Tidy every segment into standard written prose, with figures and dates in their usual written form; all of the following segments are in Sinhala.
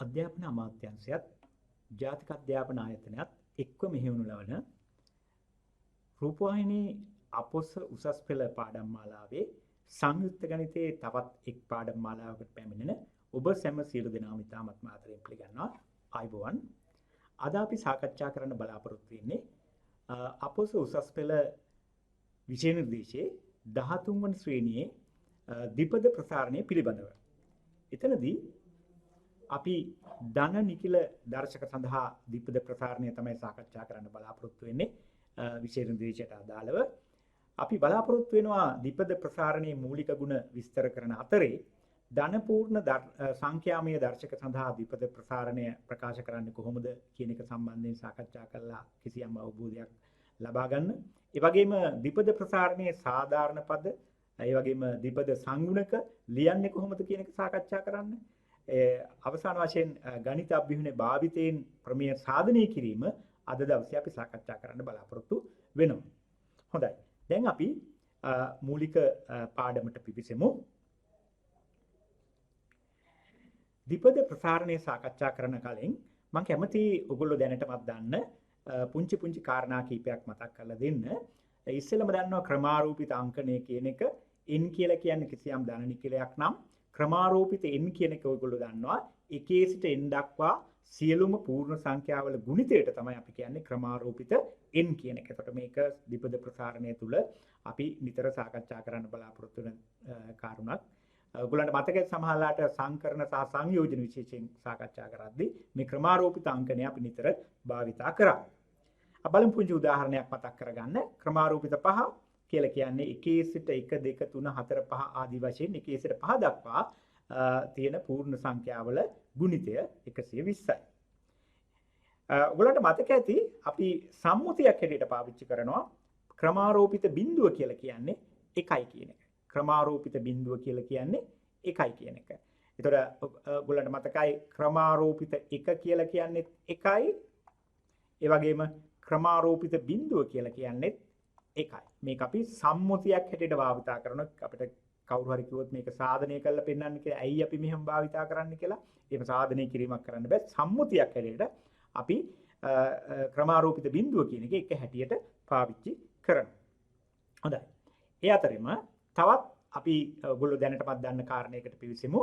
අධ්‍යාපන අමාත්‍යාංශයත් ජාතික අධ්‍යාපන ආයතනයත් එක්ව මෙහෙයවනු ලබන රූපවාහිනී අපොස උසස් පෙළ පාඩම් මාලාවේ සංයුක්ත ගණිතයේ තවත් එක් පාඩම් මාලාවකට පැමිණෙන ඔබ සැම සියලු දෙනාම ඉතාමත් ආදරයෙන් පිළිගන්නවා. ආයුබෝවන්. අද අපි සාකච්ඡා කරන්න බලාපොරොත්තු වෙන්නේ අපොස උසස් පෙළ විෂය නිර්දේශයේ 13 වන ශ්‍රේණියේ ද්විපද ප්‍රසාරණය පිළිබඳව. එතනදී අපි ධන නිකිල දර්ශක සඳහා ද්විපද ප්‍රසාරණය තමයි සාකච්ඡා කරන්න බලාපොරොත්තු වෙන්නේ. විෂය නිර්දේශයට අදාළව අපි බලාපොරොත්තු වෙනවා ද්විපද ප්‍රසාරණයේ මූලික ගුණ විස්තර කරන අතරේ ධන පූර්ණ සංඛ්‍යාමය දර්ශක සඳහා ද්විපද ප්‍රසාරණය ප්‍රකාශ කරන්නේ කොහොමද කියන එක සම්බන්ධයෙන් සාකච්ඡා කරලා කිසියම් අවබෝධයක් ලබා ගන්න. ඒ වගේම ද්විපද ප්‍රසාරණයේ සාධාරණ පද, ඒ වගේම ද්විපද සංගුණක ලියන්නේ කොහොමද කියන එක සාකච්ඡා කරන්න. අවසාන වශයෙන් ගණිත අභ්‍යුහනේ භාවිතයෙන් ප්‍රමේය සාධනය කිරීම අද දවසේ අපි සාකච්ඡා කරන්න බලාපොරොත්තු වෙනවා. හොඳයි. දැන් අපි මූලික පාඩමට පිවිසෙමු. ද්විපද ප්‍රසාරණය සාකච්ඡා කරන කලින් මම කැමති ඔයගොල්ලෝ දැනටමත් දන්න පුංචි කාරණා කීපයක් මතක් කරලා දෙන්න. ඉස්සෙල්ලම දන්නවා ක්‍රමාරූපිත අංකණය කියන එක n කියලා කියන්නේ කිසියම් ධන නිකිලයක් නම් ක්‍රමාරූපිත n කියන එක ඔයගොල්ලෝ දන්නවා 1 සිට n දක්වා සියලුම පූර්ණ සංඛ්‍යාවල ගුණිතයට තමයි අපි කියන්නේ ක්‍රමාරූපිත n කියන එක. එතකොට මේක ද්විපද ප්‍රසාරණය තුල අපි නිතර සාකච්ඡා කරන්න බලාපොරොත්තු වෙන කාරණාවක්. ඔයගොල්ලන්ට මතකයි සමහරලාට සංකරණ සහ සංයෝජන විශේෂයෙන් සාකච්ඡා කරද්දී මේ ක්‍රමාරූපිත අංකණය අපි නිතර භාවිතා කරා. බලමු පුංචි උදාහරණයක් මතක් කරගන්න. ක්‍රමාරූපිත 5 කියලා කියන්නේ 1 සිට 1 2 3 4 5 ආදී වශයෙන් 1 සිට 5 දක්වා තියෙන පූර්ණ සංඛ්‍යාවල ගුණිතය 120යි. ඔයගොල්ලන්ට මතක ඇති අපි සම්මුතියක් හැටියට පාවිච්චි කරනවා ක්‍රමාරෝපිත බිඳුව කියලා කියන්නේ 1යි කියන එක. ක්‍රමාරෝපිත බිඳුව කියලා කියන්නේ 1යි කියන එක. ඒතර ඔයගොල්ලන්ට මතකයි ක්‍රමාරෝපිත 1 කියලා කියන්නේ 1යි. ඒ වගේම ක්‍රමාරෝපිත බිඳුව කියලා කියන්නේ 1යි. මේක අපි සම්මුතියක් හැටියට භාවිතා කරනවා. අපිට කවුරු හරි කිව්වොත් මේක සාධනය කරලා පෙන්වන්න කියලා ඇයි අපි මෙහෙම භාවිතා කරන්න කියලා. එහෙම සාධනය කිරීමක් කරන්න බෑ. සම්මුතියක් හැටියට අපි ක්‍රමාරෝපිත බිඳුව කියන එක එක හැටියට පාවිච්චි කරනවා. හොඳයි. ඒ අතරින්ම තවත් අපි ඔයගොල්ලෝ දැනටමත් දන්න කාරණයකට පිවිසෙමු.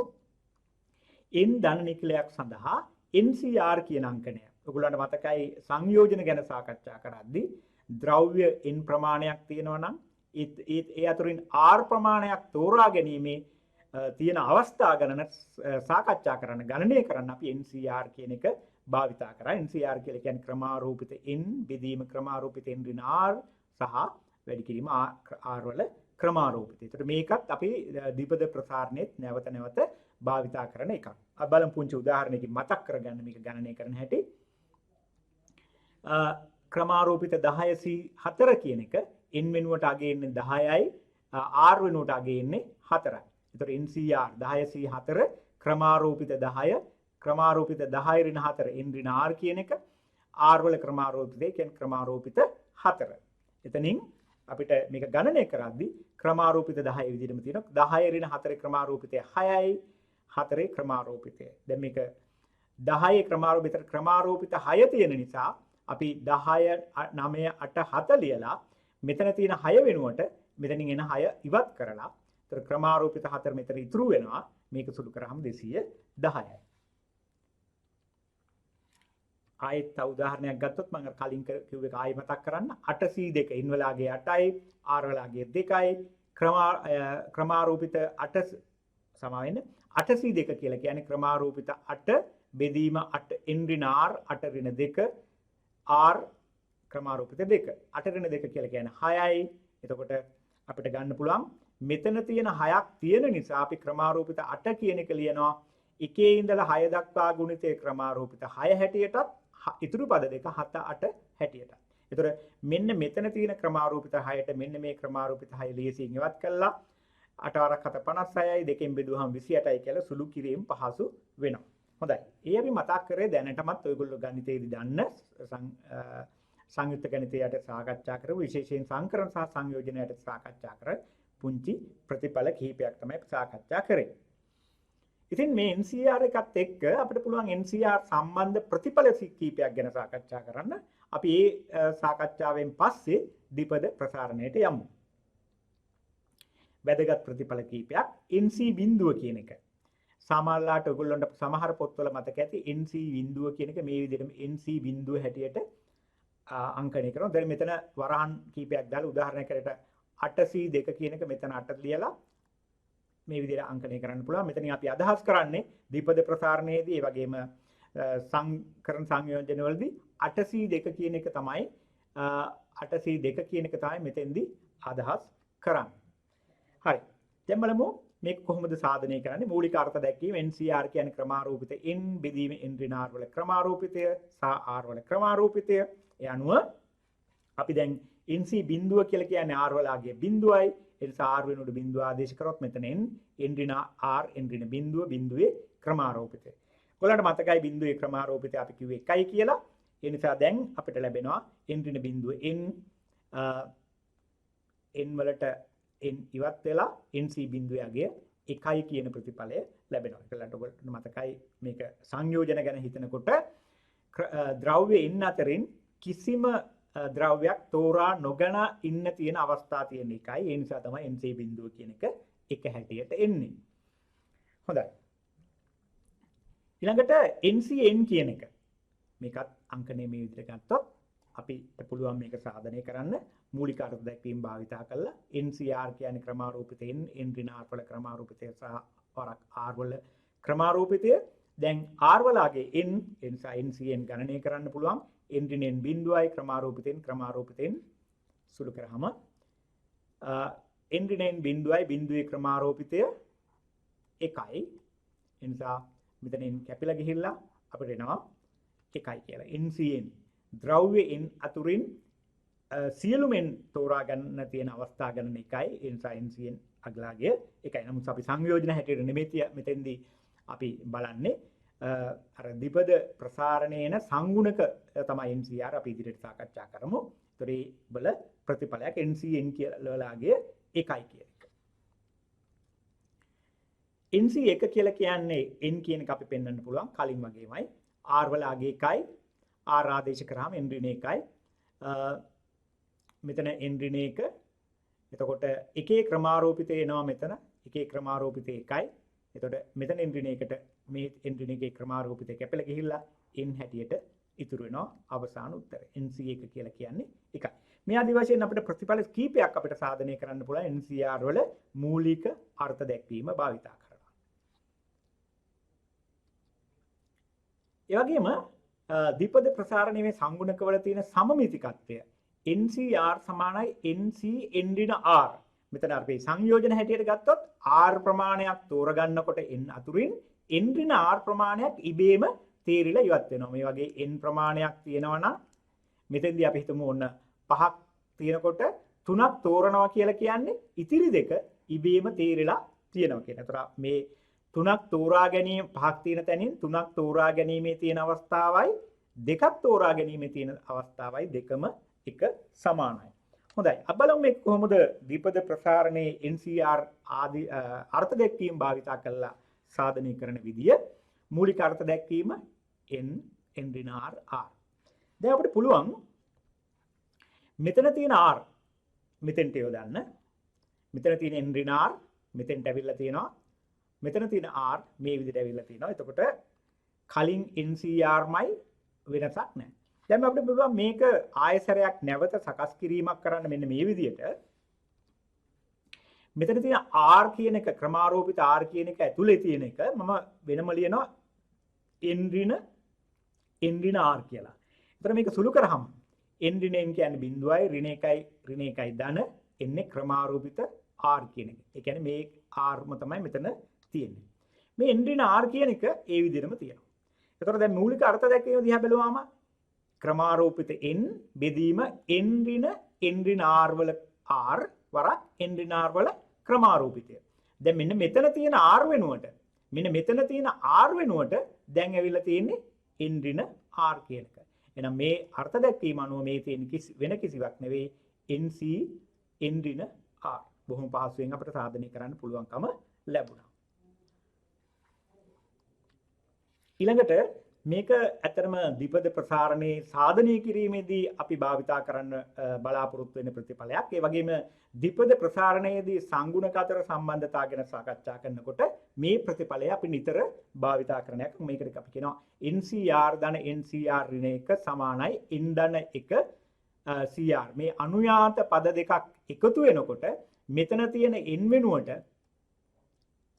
n ධන නිකිලයක් සඳහා NCR කියන අංකණය. ඔයගොල්ලන්ට මතකයි සංයෝජන ගැන සාකච්ඡා කරද්දී ද්‍රව්‍ය n ප්‍රමාණයක් තියෙනවා නම් ඒ අතරින් r ප්‍රමාණයක් තෝරා ගැනීමේ තියෙන අවස්ථා ගණන සාකච්ඡා කරන්න ගණනය කරන්න අපි NCR කියන එක භාවිතා කරා. NCR කියලා කියන්නේ ක්‍රමාරූපිත n බෙදීම ක්‍රමාරූපිත n ඍණ r සහ වැඩි කිරීම r වල ක්‍රමාරූපිත. ඒතර මේකත් අපි ද්විපද ප්‍රසාරණෙත් නැවත භාවිතා කරන එකක්. අපි බලමු පුංචි උදාහරණයකින් මතක් කරගන්න මේක ගණනය කරන හැටි. ක්‍රමාරූපිත 10C4 කියන එක n වෙනුවට අගේ එන්නේ 10යි r වෙනුවට අගේ එන්නේ 4යි. ඒතර NCR 10C4 ක්‍රමාරූපිත 10 ක්‍රමාරූපිත 10 ඍණ 4 n ඍණ r කියන එක r වල ක්‍රමාරූපිතේ කියන්නේ ක්‍රමාරූපිත 4. එතනින් අපිට මේක ගණනය කරද්දී ක්‍රමාරූපිත 10 විදිහටම තියෙනවා. 10 ඍණ 4 ක්‍රමාරූපිතය 6යි 4 ක්‍රමාරූපිතය. දැන් මේක 10 ක්‍රමාරූපිත 6 තියෙන නිසා අපි 10 9 8 7 ලියලා මෙතන තියෙන 6 වෙනුවට මෙතනින් එන 6 ඉවත් කරලා ඒතර ක්‍රමාරූපිත 4 මෙතන ඉතුරු වෙනවා. මේක සුළු කරාම 210යි. ආයෙත් තව උදාහරණයක් ගත්තොත් මම කලින් කිව්ව එක ආයෙ මතක් කරන්න 8C2 n වලාගේ 8යි r වලාගේ 2යි ක්‍රමාරූපිත 8 සමාවෙන්න 8C2 කියලා කියන්නේ ක්‍රමාරූපිත 8 බෙදීම 8 n ඍණ r 8 ඍණ 2 r ක්‍රමාරූපිත 2 8 ඍණ 2 කියලා කියන්නේ 6යි. එතකොට අපිට ගන්න පුළුවන් මෙතන තියෙන 6ක් තියෙන නිසා අපි ක්‍රමාරූපිත 8 කියන එක ලියනවා 1 ඉඳලා 6 දක්වා ගුණිතේ ක්‍රමාරූපිත 6 හැටියටත් ඉතුරු පද දෙක 7 8 හැටියට. ඒතර මෙන්න මෙතන තියෙන ක්‍රමාරූපිත 6ට මෙන්න මේ ක්‍රමාරූපිත 6 ලේසියෙන් ඉවත් කළා 8 4 56යි දෙකෙන් බෙදුවහම 28යි කියලා සුළු කිරීම පහසු වෙනවා. හොඳයි. ඒ අපි මතක් කරේ දැනටමත් ඔයගොල්ලෝ ගණිතයේදී දන්න සංයුක්ත ගණිතයට සාකච්ඡා කරමු. විශේෂයෙන් සංකරණ සහ සංයෝජනයට සාකච්ඡා කර පුංචි ප්‍රතිඵල කිහිපයක් තමයි සාකච්ඡා කරේ. ඉතින් මේ NCR එකත් එක්ක අපිට පුළුවන් NCR සම්බන්ධ ප්‍රතිඵල කීපයක් ගැන සාකච්ඡා කරන්න. අපි මේ සාකච්ඡාවෙන් පස්සේ ද්විපද ප්‍රසාරණයට යමු. වැදගත් ප්‍රතිඵල කීපයක් NC බිඳුව කියන එක. සමහරලාට ඔයගොල්ලන්ට සමහර පොත්වල මතක ඇති NC බිඳුව කියන එක මේ විදිහට NC බිඳුව හැටියට අංකණය කරනවා. දැන් මෙතන වරහන් කීපයක් දාලා උදාහරණයකට 8C2 කියන එක මෙතන 8 ලියලා මේ විදිහට අංකණය කරන්න පුළුවන්. මෙතනින් අපි අදහස් කරන්නේ ද්විපද ප්‍රසාරණයේදී ඒ වගේම සංකරණ සංයෝජනවලදී 8C2 කියන එක තමයි 8C2 කියන එක තමයි මෙතෙන්දී අදහස් කරන්නේ. හරි. දැන් බලමු මේක කොහොමද සාධනය කරන්නේ? මූලික අර්ථ දැක්වීම NCR කියන්නේ ක්‍රමාරූපිත n බෙදීම n ඍණ r වල ක්‍රමාරූපිතය සහ r වල ක්‍රමාරූපිතය. ඒ අනුව අපි දැන් NC බිඳුව කියලා කියන්නේ r වලගේ බිඳුවයි. ඒ නිසා r වෙනුවට බිඳුව ආදේශ කරොත් මෙතන n ඍණ r n ඍණ බිඳුව බිඳුවේ ක්‍රමාරූපිතය. ඔයාලට මතකයි බිඳුවේ ක්‍රමාරූපිතය අපි කිව්වේ 1යි කියලා. ඒ නිසා දැන් අපිට ලැබෙනවා n ඍණ බිඳුව n වලට n ඉවත් වෙලා NC බිඳුවගේ 1යි කියන ප්‍රතිඵලය ලැබෙනවා. ඒකලට ඔයගොල්ලන්ට මතකයි මේක සංයෝජන ගැන හිතනකොට ද්‍රව්‍ය n අතරින් කිසිම ද්‍රව්‍යයක් තෝරා නොගන ඉන්න තියෙන අවස්ථා තියෙන එකයි. ඒ නිසා තමයි NC බිඳුව කියන එක එක හැටියට එන්නේ. හොඳයි. ඊළඟට NCN කියන එක. මේකත් අංකනේ මේ විදිහට ගත්තොත් අපිට පුළුවන් මේක සාධනය කරන්න මූලික අර්ථ දැක්වීම භාවිතා කරලා NCR කියන්නේ ක්‍රමාරූපිතය n ඍණ r වල ක්‍රමාරූපිතය සහ වරක් r වල ක්‍රමාරූපිතය. දැන් r වලගේ n නිසා NCN ගණනය කරන්න පුළුවන්. n ඍණ n බිඳුවයි ක්‍රමාරූපිතෙන් සුළු කරාම n ඍණ n බිඳුවයි බිඳුවේ ක්‍රමාරූපිතය 1යි. ඒ නිසා මෙතනින් කැපිලා ගිහිල්ලා අපිට එනවා 1යි කියලා. NCN ද්‍රව්‍ය n අතුරින් සියලුම n තෝරා ගන්න තියෙන අවස්ථා ගණන 1යි. ඒ නිසා NCN අගලාගේ 1යි. නමුත් අපි සංයෝජන හැටියට නෙමෙයි මෙතෙන්දී අපි බලන්නේ අර ද්විපද ප්‍රසාරණේන සංගුණක තමයි NCR අපි ඉදිරියට සාකච්ඡා කරමු. ඒතර ඒ බල ප්‍රතිඵලයක් NCN කියලාගේ 1යි කියන එක. NC1 කියලා කියන්නේ n කියන එක අපි පෙන්වන්න පුළුවන් කලින් වගේමයි. r වලගේ 1යි. r ආදේශ කරාම n ඍණ 1යි. මෙතන n ඍණ 1. එතකොට එකේ ක්‍රමාරූපිතය එනවා මෙතන. එකේ ක්‍රමාරූපිතය 1යි. එතකොට මෙතන n ඍණ 1ට මේ n ඍණ 1ගේ ක්‍රමාරූපිතය කැපිලා ගිහිල්ලා n හැටියට ඉතුරු වෙනවා අවසාන උත්තරය. NC1 කියලා කියන්නේ 1යි. මේ ආදි වශයෙන් අපිට ප්‍රතිඵල කීපයක් අපිට සාධනය කරන්න පුළුවන් NCR වල මූලික අර්ථ දැක්වීම භාවිතා කරනවා. ඒ වගේම ද්විපද ප්‍රසාරණයේ සංගුණකවල තියෙන සමමිතිකත්වය NCR සමානයි NC n ඍණ r. මෙතන අපි සංයෝජන හැටියට ගත්තොත් r ප්‍රමාණයක් තෝරගන්නකොට n අතුරින් n ඍණ r ප්‍රමාණයක් ඉබේම තේරිලා ඉවත් වෙනවා. මේ වගේ n ප්‍රමාණයක් තියෙනවා නම් මෙතෙන්දී අපි හිතමු ඔන්න 5ක් තියෙනකොට 3ක් තෝරනවා කියලා කියන්නේ ඉතිරි දෙක ඉබේම තේරිලා තියෙනවා කියන. ඒතර මේ 3ක් තෝරා ගැනීම 5ක් තියෙන තැනින් 3ක් තෝරා ගැනීමේ තියෙන අවස්ථාවයි 2ක් තෝරා ගැනීමේ තියෙන අවස්ථාවයි දෙකම එක සමානයි. හොඳයි. අපි බලමු මේ කොහොමද ද්විපද ප්‍රසාරණයේ NCR ආදී අර්ථ දැක්වීම භාවිතා කරලා සාධනය කරන විදිය. මූලික අර්ථ දැක්වීම n ඍණ r r. දැන් අපිට පුළුවන් මෙතන තියෙන r මෙතෙන්ට යොදන්න. මෙතන තියෙන n ඍණ r මෙතෙන්ට ඇවිල්ලා තියෙනවා. මෙතන තියෙන r මේ විදිහට ඇවිල්ලා තියෙනවා. එතකොට කලින් NCRමයි වෙනසක් නැහැ. දැන් අපිට පුළුවන් මේක ආයසරයක් නැවත සකස් කිරීමක් කරන්න මෙන්න මේ විදිහට. මෙතන තියෙන r කියන එක ක්‍රමාරෝපිත r කියන එක ඇතුලේ තියෙන එක මම වෙනම ලියනවා n ඍණ r කියලා. ඒතර මේක සුළු කරාම n ඍණ n කියන්නේ බිඳුවයි ඍණ 1යි ධන එන්නේ ක්‍රමාරෝපිත r කියන එක. ඒ කියන්නේ මේ rම තමයි මෙතන තියෙන්නේ. මේ n ඍණ r කියන එක ඒ විදිහටම තියෙනවා. ඒතර දැන් මූලික අර්ථ දැක්වීම දිහා බැලුවාම ක්‍රමාරෝපිත n බෙදීම n ඍණ r වල r වරක් n ඍණ r වල ක්‍රමාරෝපිතය. දැන් මෙන්න මෙතන තියෙන r වෙනුවට දැන් ඇවිල්ලා තියෙන්නේ n ඍණ r කියන එක. එහෙනම් මේ අර්ථ දැක්වීම අනුව මේ තියෙන වෙන කිසිවක් නෙවෙයි NC n ඍණ r. බොහොම පහසුවෙන් අපිට සාධනය කරන්න පුළුවන්කම ලැබුණා. ඊළඟට මේක ඇත්තටම ද්විපද ප්‍රසාරණේ සාධනය කිරීමේදී අපි භාවිතා කරන්න බලාපොරොත්තු වෙන ප්‍රතිඵලයක්. ඒ වගේම ද්විපද ප්‍රසාරණයේදී සංගුණක අතර සම්බන්ධතාව ගැන සාකච්ඡා කරනකොට මේ ප්‍රතිඵලය අපි නිතර භාවිතා කරන එකක්. මේකට අපි කියනවා NCR ධන NCR ඍණ 1 සමානයි n ධන 1 CR. මේ අනුයාත පද දෙකක් එකතු වෙනකොට මෙතන තියෙන n වෙනුවට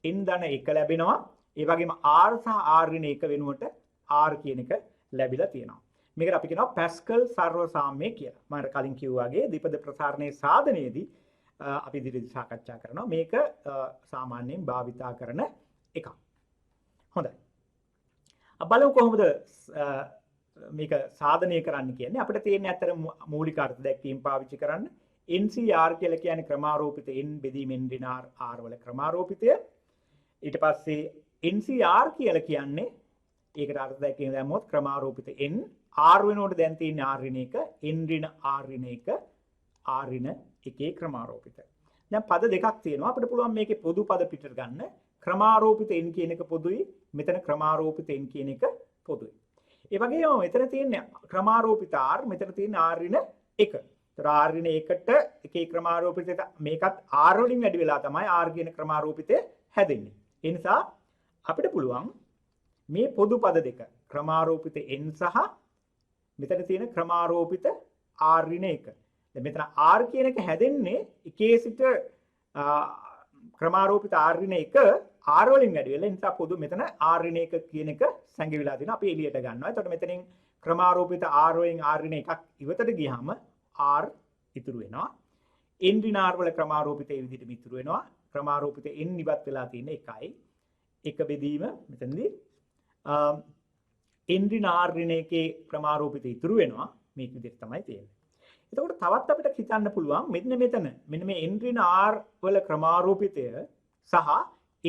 n ධන 1 ලැබෙනවා. ඒ වගේම r සහ r ඍණ 1 වෙනුවට r කියන එක ලැබිලා තියෙනවා. මේකට අපි කියනවා පැස්කල් සර්ව සාම්‍ය කියලා. මම කලින් කිව්වා වගේ ද්විපද ප්‍රසාරණයේ සාධනයේදී අපි ඉදිරියට සාකච්ඡා කරනවා. මේක සාමාන්‍යයෙන් භාවිතා කරන එකක්. හොඳයි. අපි බලමු කොහොමද මේක සාධනය කරන්න කියන්නේ. අපිට තියෙන අතර මූලික අර්ථ දැක්වීම පාවිච්චි කරන්න. NCR කියලා කියන්නේ ක්‍රමාරෝපිත n බෙදීම n ඍණ r වල ක්‍රමාරෝපිතය. ඊට පස්සේ NCR කියලා කියන්නේ ඒකට අර්ථ දැක්වීම දැම්මොත් ක්‍රමාරෝපිත n r වෙනුවට දැන් තියෙන r ඍණ 1 n ඍණ r ඍණ 1 r ඍණ 1 ක්‍රමාරෝපිත. දැන් පද දෙකක් තියෙනවා. අපිට පුළුවන් මේකේ පොදු පද පිටට ගන්න. ක්‍රමාරෝපිත n කියන එක පොදුයි. මෙතන ක්‍රමාරෝපිත n කියන එක පොදුයි. ඒ වගේම මෙතන තියෙන ක්‍රමාරෝපිත r මෙතන තියෙන r ඍණ 1. ඒතර r ඍණ 1ට එකේ ක්‍රමාරෝපිතය මේකත් r වලින් වැඩි වෙලා තමයි r කියන ක්‍රමාරෝපිතය හැදෙන්නේ. ඒ නිසා අපිට පුළුවන් මේ පොදු පද දෙක ක්‍රමාරෝපිත n සහ මෙතන තියෙන ක්‍රමාරෝපිත r ඍණ 1. දැන් මෙතන r කියන එක හැදෙන්නේ එකේ සිට ක්‍රමාරෝපිත r ඍණ 1 r වලින් වැඩි වෙලා. ඒ නිසා පොදු මෙතන r ඍණ 1 කියන එක සංගවිලා දෙනවා. අපි එළියට ගන්නවා. එතකොට මෙතනින් ක්‍රමාරෝපිත r වලින් r ඍණ 1ක් ඉවතට ගියාම r ඉතුරු වෙනවා. n ඍණ r වල ක්‍රමාරෝපිත ඒ විදිහටම ඉතුරු වෙනවා. ක්‍රමාරෝපිත n ඉවත් වෙලා තියෙන එකයි. එක බෙදීම මෙතනදී n ඍණ r ඍණ 1 ක්‍රමාරෝපිත ඉතුරු වෙනවා. මේක විදිහට තමයි තියෙන්නේ. එතකොට තවත් අපිට හිතන්න පුළුවන් මෙන්න මෙන්න මේ n ඍණ r වල ක්‍රමාරෝපිතය සහ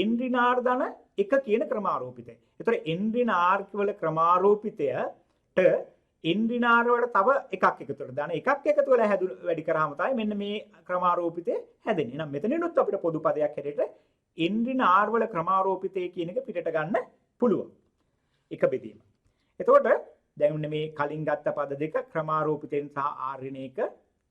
n ඍණ r ධන 1 කියන ක්‍රමාරෝපිතය. එතකොට n ඍණ r වල ක්‍රමාරෝපිතයට n ඍණ r වලට තව එකක් එකතු කරලා ධන එකක් එකතු වෙලා වැඩි කරාම තමයි මෙන්න මේ ක්‍රමාරෝපිතය හැදෙන්නේ. එහෙනම් මෙතනිනුත් අපිට පොදු පදයක් හැටියට n ඍණ r වල ක්‍රමාරෝපිතය කියන එක පිටට ගන්න පුළුවන්. එක බෙදීම. එතකොට දැන් මේ කලින් ගත්ත පද දෙක ක්‍රමාරෝපිතෙන් සහ r ඍණ 1.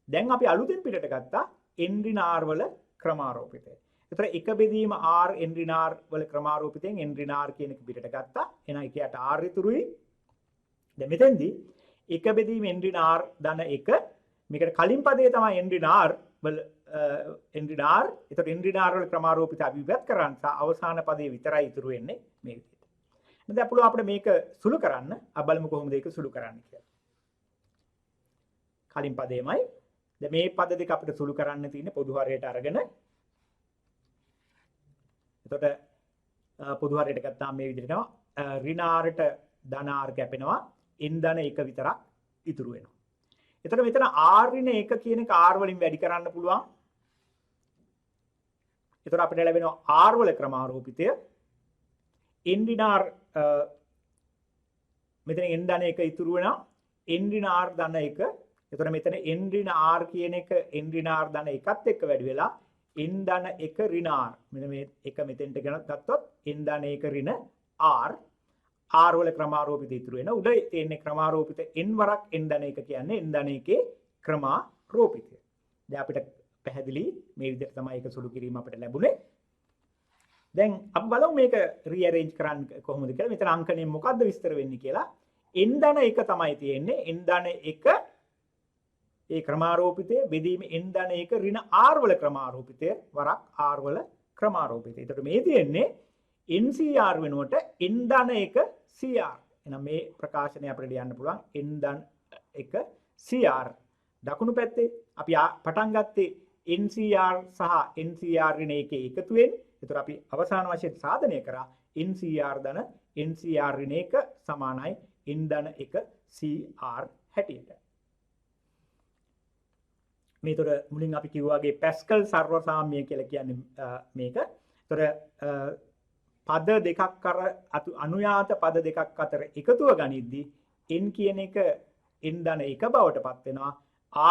දැන් අපි අලුතෙන් පිටට ගත්තා n ඍණ r වල ක්‍රමාරෝපිතය. එතකොට එක බෙදීම r n ඍණ r වල ක්‍රමාරෝපිතෙන් n ඍණ r කියන එක පිටට ගත්තා. එහෙනම් එකයට r ඉතුරුයි. දැන් මෙතෙන්දී එක බෙදීම n ඍණ r ධන 1. මේකට කලින් පදේ තමයි n ඍණ r වල n ඍණ r. එතකොට n ඍණ r වල ක්‍රමාරෝපිත අපි ඉවත් කරන් සා අවසාන පදේ විතරයි ඉතුරු වෙන්නේ මේ විදිහට. දැන් අපුල අපිට මේක සුළු කරන්න. අපි බලමු කොහොමද ඒක සුළු කරන්න කියලා. කලින් පදේමයි. දැන් මේ පද දෙක අපිට සුළු කරන්න තියෙන්නේ පොදු හරයට අරගෙන. එතකොට පොදු හරයට ගත්තාම මේ විදිහට එනවා. ඍණ r ට ධන r කැපෙනවා. n ධන 1 විතරක් ඉතුරු වෙනවා. එතකොට මෙතන r ඍණ 1 කියන එක r වලින් වැඩි කරන්න පුළුවන්. එතකොට අපිට ලැබෙනවා r වල ක්‍රමාරෝපිතය n ඍණ r මෙතන n ධන 1 ඉතුරු වෙනවා. n ඍණ r ධන 1. එතකොට මෙතන n ඍණ r කියන එක n ඍණ r ධන 1ත් එක්ක වැඩි වෙලා n ධන 1 ඍණ r. මෙන්න මේ එක මෙතෙන්ට ගත්තොත් n ධන 1 ඍණ r. r වල ක්‍රමාරෝපිත ඉතුරු වෙන. උඩ තියෙන ක්‍රමාරෝපිත n වරක් n ධන 1 කියන්නේ n ධන 1 ක්‍රමාරෝපිතය. දැන් අපිට පැහැදිලි මේ විදිහට තමයි ඒක සුළු කිරීම අපිට ලැබුණේ. දැන් අපි බලමු මේක රීඅරේන්ජ් කරන්න කොහොමද කියලා. මෙතන අංකණයෙන් මොකද්ද විස්තර වෙන්නේ කියලා. n ධන 1 තමයි තියෙන්නේ. n ධන 1 ඒ ක්‍රමාරෝපිතය බෙදීම n ධන 1 ඍණ r වල ක්‍රමාරෝපිතය වරක් r වල ක්‍රමාරෝපිතය. ඒකට මේ තියෙන්නේ NCR වෙනුවට n ධන 1 CR. එහෙනම් මේ ප්‍රකාශනය අපිට ලියන්න පුළුවන් n ධන 1 CR. දකුණු පැත්තේ අපි පටන් ගත්තේ NCR සහ NCR ඍණ 1 එකතු වෙන්නේ. ඒතර අපි අවසාන වශයෙන් සාධනය කරා NCR ධන NCR ඍණ 1 සමානයි n ධන 1 CR හැටියට. මේතර මුලින් අපි කිව්වා වගේ පැස්කල් සර්වසාම්‍ය කියලා කියන්නේ මේක. ඒතර පද දෙකක් අනුයාත පද දෙකක් අතර එකතුව ගනිද්දී n කියන එක n ධන 1 බවට පත් වෙනවා.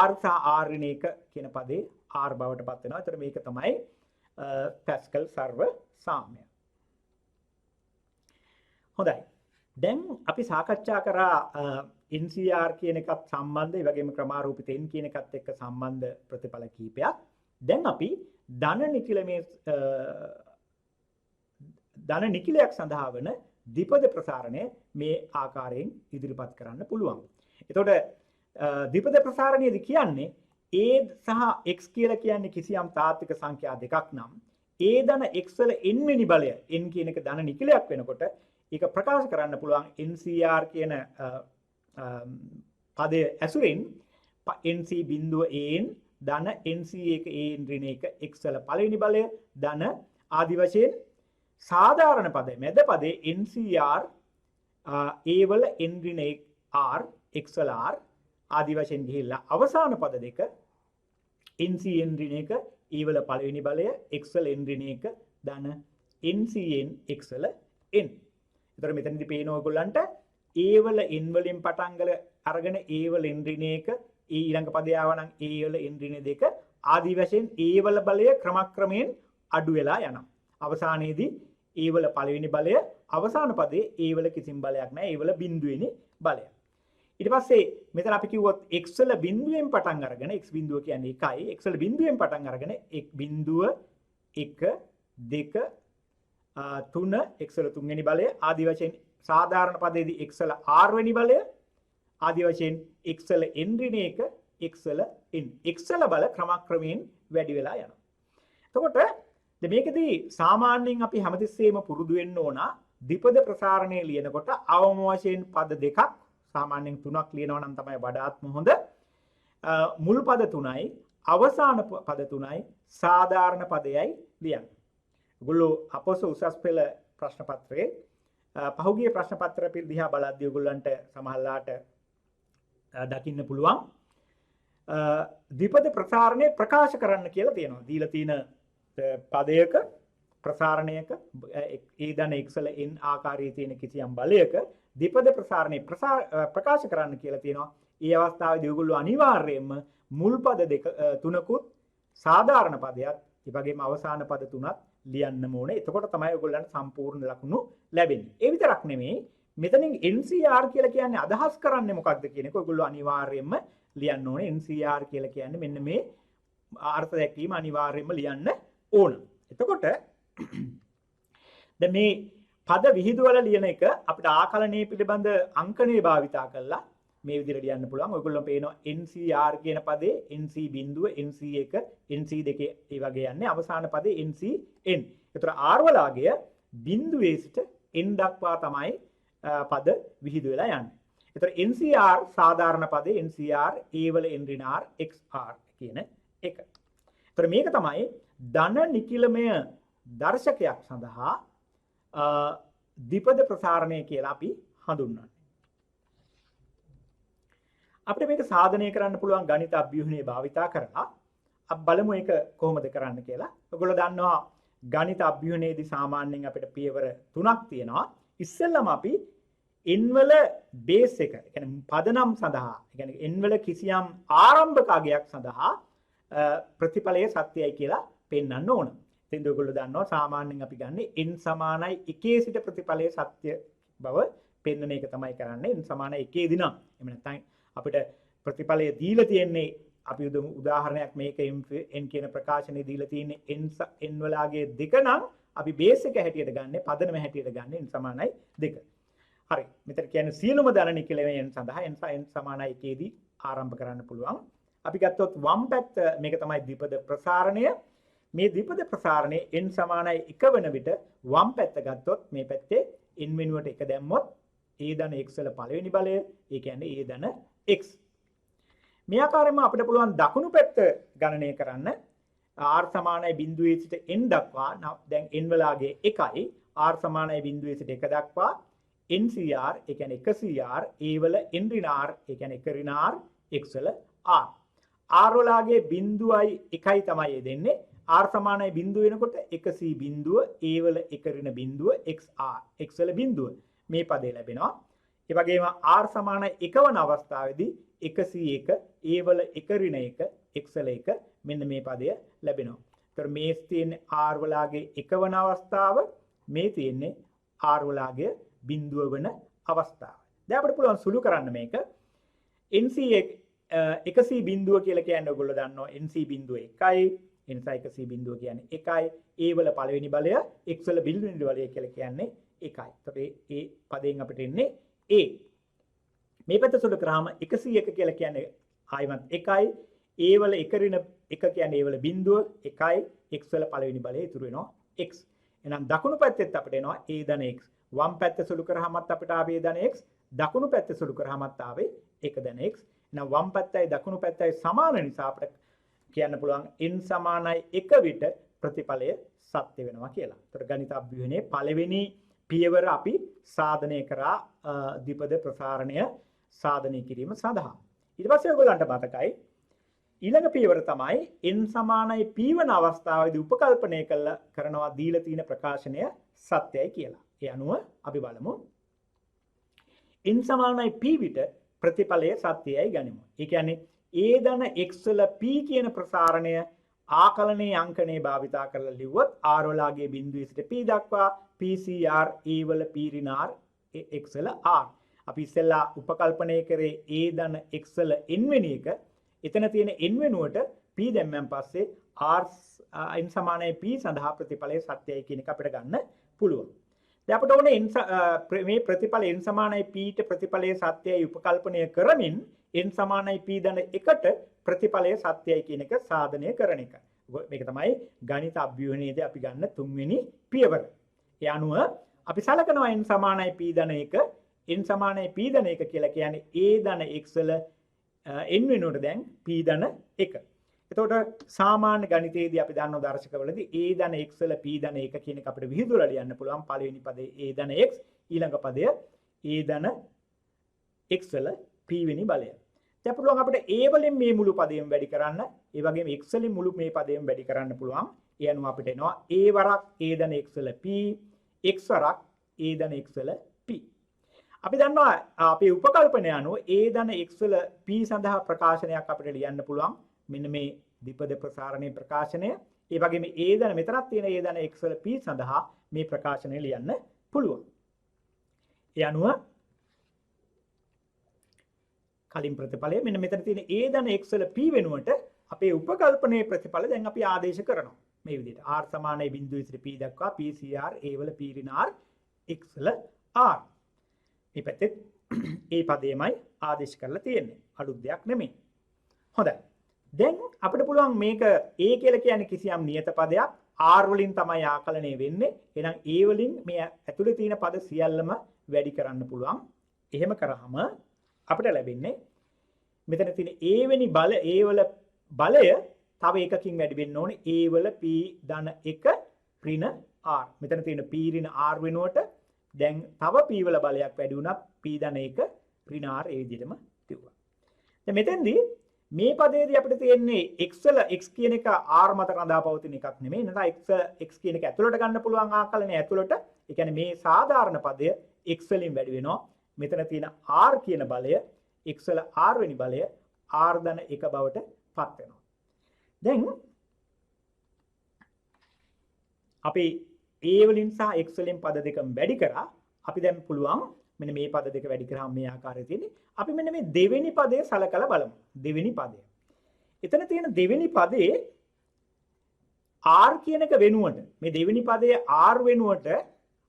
r සහ r ඍණ 1 කියන පදේ r බවට පත් වෙනවා. ඒතර මේක තමයි පැස්කල් සර්ව සාම්‍ය. හොඳයි. දැන් අපි සාකච්ඡා කරා NCR කියන එකත් සම්බන්ධ, ඒ වගේම ක්‍රමාරූපිත N කියන එකත් එක්ක සම්බන්ධ ප්‍රතිඵල කීපයක්. දැන් අපි ධන නිකිලයක් සඳහා වන ද්විපද ප්‍රසාරණය මේ ආකාරයෙන් ඉදිරිපත් කරන්න පුළුවන්. එතකොට ද්විපද ප්‍රසාරණයේදී කියන්නේ a සහ x කියලා කියන්නේ කිසියම් තාත්වික සංඛ්‍යා දෙකක් නම් a ධන x වල n වෙනි බලය n කියන එක ධන නිකිලයක් වෙනකොට ඒක ප්‍රකාශ කරන්න පුළුවන් NCR කියන පදය ඇසුරින් NC බිඳුව an ධන NC1 an ඍණ 1 x වල පළවෙනි බලය ධන ආදි වශයෙන් සාධාරණ පදය මැද පදේ NCR a වල n ඍණ 1 r x වල r ආදි වශයෙන් ගිහිල්ලා අවසාන පද දෙක NCN ඍණ 1 e වල පළවෙනි බලය x වල n ඍණ 1 ධන NCN x වල n. ඒතර මෙතනදී පේන ඔයගොල්ලන්ට a වල n වලින් පටන් අරගෙන a වල n ඍණ 1 ඊළඟ පදය ආවනම් a වල n ඍණ 2 ආදි වශයෙන් a වල බලය ක්‍රමක්‍රමයෙන් අඩු වෙලා යනවා. අවසානයේදී a වල පළවෙනි බලය අවසාන පදයේ a වල කිසිම බලයක් නැහැ. a වල බිඳුවෙනි බලය. ඊට පස්සේ මෙතන අපි කිව්වොත් x වල බිඳුවෙන් පටන් අරගෙන x බිඳුව කියන්නේ 1යි. x වල බිඳුවෙන් පටන් අරගෙන x බිඳුව 1 2 3 x වල තුන්වෙනි බලය ආදි වශයෙන් සාධාරණ පදයේදී x වල r වෙනි බලය ආදි වශයෙන් x වල n ඍණ 1 x වල n x වල බල ක්‍රමක්‍රමයෙන් වැඩි වෙලා යනවා. එතකොට මේකදී සාමාන්‍යයෙන් අපි හැමතිස්සෙම පුරුදු වෙන්න ඕන ද්විපද ප්‍රසාරණය ලියනකොට අවම වශයෙන් පද දෙකක් සාමාන්‍යයෙන් තුනක් ලියනවා නම් තමයි වඩාත්ම හොඳ. මුල් පද 3යි අවසාන පද 3යි සාධාරණ පදයයි ලියන්න. ඔයගොල්ලෝ අපොස උසස් පෙළ ප්‍රශ්න පත්‍රයේ පහුගිය ප්‍රශ්න පත්‍ර දිහා බලද්දී ඔයගොල්ලන්ට සමහරලාට දකින්න පුළුවන් ද්විපද ප්‍රසාරණය ප්‍රකාශ කරන්න කියලා තියෙනවා. දීලා තියෙන පදයක ප්‍රසාරණයක a ධන x වල n ආකාරයේ තියෙන කිසියම් බලයක ද්විපද ප්‍රසාරණය ප්‍රකාශ කරන්න කියලා තියෙනවා. ඒ අවස්ථාවේදී ඔයගොල්ලෝ අනිවාර්යයෙන්ම මුල් පද දෙක තුනකුත් සාධාරණ පදයක් ඒ වගේම අවසාන පද තුනත් ලියන්නම ඕනේ. එතකොට තමයි ඔයගොල්ලන්ට සම්පූර්ණ ලකුණු ලැබෙන්නේ. ඒ විතරක් නෙමෙයි මෙතනින් NCR කියලා කියන්නේ අදහස් කරන්නේ මොකක්ද කියන එක ඔයගොල්ලෝ අනිවාර්යයෙන්ම ලියන්න ඕනේ. NCR කියලා කියන්නේ මෙන්න මේ අර්ථ දැක්වීම අනිවාර්යයෙන්ම ලියන්න ඕන. එතකොට දැන් මේ පද විහිදුවල ලියන එක අපිට ආකලනයේ පිළිබඳ අංකණේ භාවිතා කරලා මේ විදිහට ලියන්න පුළුවන්. ඔයගොල්ලෝ පේනවා NCR කියන පදේ NC බිඳුව NC1 NC2 ඒ වගේ යන්නේ අවසාන පදේ NCN. ඒතර R වලාගය බිඳුවේ සිට N දක්වා තමයි පද විහිදු වෙලා යන්නේ. ඒතර NCR සාධාරණ පදේ NCR A වල N ඍණ R XR කියන එක. ඒතර මේක තමයි ධන නිකිලමය දර්ශකයක් සඳහා ද්විපද ප්‍රසාරණය කියලා අපි හඳුන්වන්නේ. අපිට මේක සාධනය කරන්න පුළුවන් ගණිත අභිව්‍යුහනේ භාවිතා කරලා අපි බලමු ඒක කොහොමද කරන්න කියලා. ඔයගොල්ලෝ දන්නවා ගණිත අභිව්‍යුහනේදී සාමාන්‍යයෙන් අපිට පියවර 3ක් තියෙනවා. ඉස්සෙල්ලම අපි n වල බේස් එක, ඒ කියන්නේ පදනම් සඳහා, ඒ කියන්නේ n වල කිසියම් ආරම්භක අගයක් සඳහා ප්‍රතිඵලය සත්‍යයි කියලා පෙන්වන්න ඕන. ඉතින් ඔයගොල්ලෝ දන්නවා සාමාන්‍යයෙන් අපි ගන්න n සමානයි 1 සිට ප්‍රතිඵලය සත්‍ය බව පෙන්වන එක තමයි කරන්නේ. n සමානයි 1 දී නම් එහෙම නැත්නම් අපිට ප්‍රතිඵලය දීලා තියෙන්නේ අපි උදාහරණයක් මේක n කියන ප්‍රකාශනයේ දීලා තියෙන්නේ n වලාගේ දෙක නම් අපි බේස් එක හැටියට ගන්න පදනම හැටියට ගන්න n සමානයි 2. හරි. මෙතන කියන්නේ සියලුම ධන නිකිලමයන් සඳහා n සමානයි 1 දී ආරම්භ කරන්න පුළුවන්. අපි ගත්තොත් වම් පැත්ත මේක තමයි ද්විපද ප්‍රසාරණය. මේ ද්විපද ප්‍රසාරණයේ n සමානයි 1 වෙන විට වම් පැත්ත ගත්තොත් මේ පැත්තේ n වෙනුවට 1 දැම්මොත් a ධන x වල පළවෙනි බලය, ඒ කියන්නේ a ධන x. මේ ආකාරයෙන්ම අපිට පුළුවන් දකුණු පැත්ත ගණනය කරන්න. r සමානයි බිඳුවේ සිට n දක්වා දැන් n වලාගේ 1යි r සමානයි බිඳුවේ සිට 1 දක්වා NCR ඒ කියන්නේ 1CR a වල n ඍණ r ඒ කියන්නේ 1 ඍණ r x වල r. r වලාගේ බිඳුවයි 1යි තමයි දෙන්නේ. r සමානයි බිඳුව වෙනකොට 1c බිඳුව a වල 1 ඍණ බිඳුව xr x වල බිඳුව මේ පදේ ලැබෙනවා. ඒ වගේම r සමානයි 1 වන අවස්ථාවේදී 1c1 a වල 1 ඍණ 1 x වල 1 මෙන්න මේ පදය ලැබෙනවා. ඒතර මේ තියෙන්නේ r වලාගේ 1 වන අවස්ථාව, මේ තියෙන්නේ r වලාගේ බිඳුව වන අවස්ථාව. දැන් අපිට පුළුවන් සුළු කරන්න මේක NC 100 බිඳුව කියලා කියන්නේ ඔයගොල්ලෝ දන්නවා NC බිඳුව 1යි. ඒ නිසා 100 බිඳුව කියන්නේ 1යි. A වල පළවෙනි බලය x වල බිඳුවෙනි බලය කියලා කියන්නේ 1යි. එතකොට ඒ පදයෙන් අපිට එන්නේ A. මේ පැත්ත සුළු කරාම 101 කියලා කියන්නේ ආයිමත් 1යි. A වල 1 ඍණ 1 කියන්නේ A වල බිඳුව 1යි. x වල පළවෙනි බලය ඉතුරු වෙනවා x. එහෙනම් දකුණු පැත්තෙත් අපිට එනවා a ධන x. වම් පැත්ත සුළු කරාමත් අපිට ආවේ ධන x. දකුණු පැත්ත සුළු කරාමත් ආවේ 1 ධන x. එහෙනම් වම් පැත්තයි දකුණු පැත්තයි සමාන නිසා අපිට කියන්න පුළුවන් n සමානයි 1 විට ප්‍රතිඵලය සත්‍ය වෙනවා කියලා. ඒතර ගණිත අභිව්‍යුහනේ පළවෙනි පියවර අපි සාධනය කරා ද්විපද ප්‍රසාරණය සාධනය කිරීම සඳහා. ඊට පස්සේ ඔයගොල්ලන්ට මතකයි ඊළඟ පියවර තමයි n සමානයි p වන අවස්ථාවේදී උපකල්පනය කරනවා දීලා තියෙන ප්‍රකාශනය සත්‍යයි කියලා. ඒ අනුව අපි බලමු n සමානයි p විට ප්‍රතිඵලය සත්‍යයි ගනිමු. ඒ කියන්නේ a ධන x වල p කියන ප්‍රසාරණය ආකලනයේ අංකණේ භාවිතා කරලා ලිව්වොත් r වලගේ බිඳුවේ සිට p දක්වා pcr a වල p ඍණ r x වල r. අපි ඉස්සෙල්ලා උපකල්පනය කරේ a ධන x වල n වෙනි එක. එතන තියෙන n වෙනුවට p දැම්මන් පස්සේ r n සමානයි p සඳහා ප්‍රතිඵලය සත්‍යයි කියන එක අපිට ගන්න පුළුවන්. දැන් අපිට ඕනේ මේ ප්‍රතිඵල n සමානයි p ට ප්‍රතිඵලය සත්‍යයි උපකල්පනය කරමින් n සමානයි p ධන 1ට ප්‍රතිඵලය සත්‍යයි කියන එක සාධනය කරන එක. මේක තමයි ගණිත අභිව්‍යුහනේදී අපි ගන්න තුන්වෙනි පියවර. ඒ අනුව අපි සලකනවා n සමානයි p ධන 1 n සමානයි p ධන 1 කියලා කියන්නේ a ධන x වල n වෙනුවට දැන් p ධන 1. එතකොට සාමාන්‍ය ගණිතයේදී අපි දන්නව දර්ශකවලදී a ධන x වල p ධන 1 කියන එක අපිට විහිදුවලා ලියන්න පුළුවන්. පළවෙනි පදේ a ධන x ඊළඟ පදය a ධන x වල p වෙනි බලය. දැන් පුළුවන් අපිට a වලින් මේ මුළු පදයෙන් වැඩි කරන්න, ඒ වගේම x වලින් මුළු මේ පදයෙන් වැඩි කරන්න පුළුවන්. ඒ අනුව අපිට එනවා a වරක් a ධන x වල p x වරක් a ධන x වල p. අපි දන්නවා අපේ උපකල්පනය අනුව a ධන x වල p සඳහා ප්‍රකාශනයක් අපිට ලියන්න පුළුවන්. මෙන්න මේ ද්විපද ප්‍රසාරණයේ ප්‍රකාශනය. ඒ වගේම a ධන මෙතනක් තියෙන a ධන x වල p සඳහා මේ ප්‍රකාශනය ලියන්න පුළුවන්. ඒ අනුව කලින් ප්‍රතිඵලය මෙන්න මෙතන තියෙන a ධන x වල p වෙනුවට අපේ උපකල්පනයේ ප්‍රතිඵල දැන් අපි ආදේශ කරනවා. මේ විදිහට r සමානයි බිඳුව ඉතිරි p දක්වා pcr a වල p ඍණ r x වල r. මේ පැත්තේ ඒ පදේමයි ආදේශ කරලා තියෙන්නේ. අලුත් දෙයක් නෙමෙයි. හොඳයි. දැන් අපිට පුළුවන් මේක a කියලා කියන්නේ කිසියම් නියත පදයක් r වලින් තමයි ආකලනය වෙන්නේ. එහෙනම් a වලින් මේ ඇතුලේ තියෙන පද සියල්ලම වැඩි කරන්න පුළුවන්. එහෙම කරාම අපිට ලැබෙන්නේ මෙතන තියෙන a වෙනි බල a වල බලය තව එකකින් වැඩි වෙන්න ඕනේ. a වල p ධන 1 ඍණ r. මෙතන තියෙන p ඍණ r වෙනුවට දැන් තව p වල බලයක් වැඩි වුණා p ධන 1 ඍණ r ඒ විදිහටම තියුවා. දැන් මෙතෙන්දී මේ පදයේදී අපිට තියෙන්නේ x වල x කියන එක r මත රඳා පවතින එකක් නෙමෙයි. නැත්නම් x කියන එක ඇතුළට ගන්න පුළුවන් ආකලනය ඇතුළට. ඒ කියන්නේ මේ සාධාරණ පදය x වලින් වැඩි වෙනවා. මෙතන තියෙන r කියන බලය x වල r වෙනි බලය r ධන 1 බවට පත් වෙනවා. දැන් අපි a වලින් සහ x වලින් පද දෙකම වැඩි කරා. අපි දැන් පුළුවන් මෙන්න මේ පද දෙක වැඩි කරාම මේ ආකාරයේ තියෙන්නේ. අපි මෙන්න මේ දෙවෙනි පදේ සලකලා බලමු. දෙවෙනි පදය. එතන තියෙන දෙවෙනි පදේ r කියන එක වෙනුවට මේ දෙවෙනි පදයේ r වෙනුවට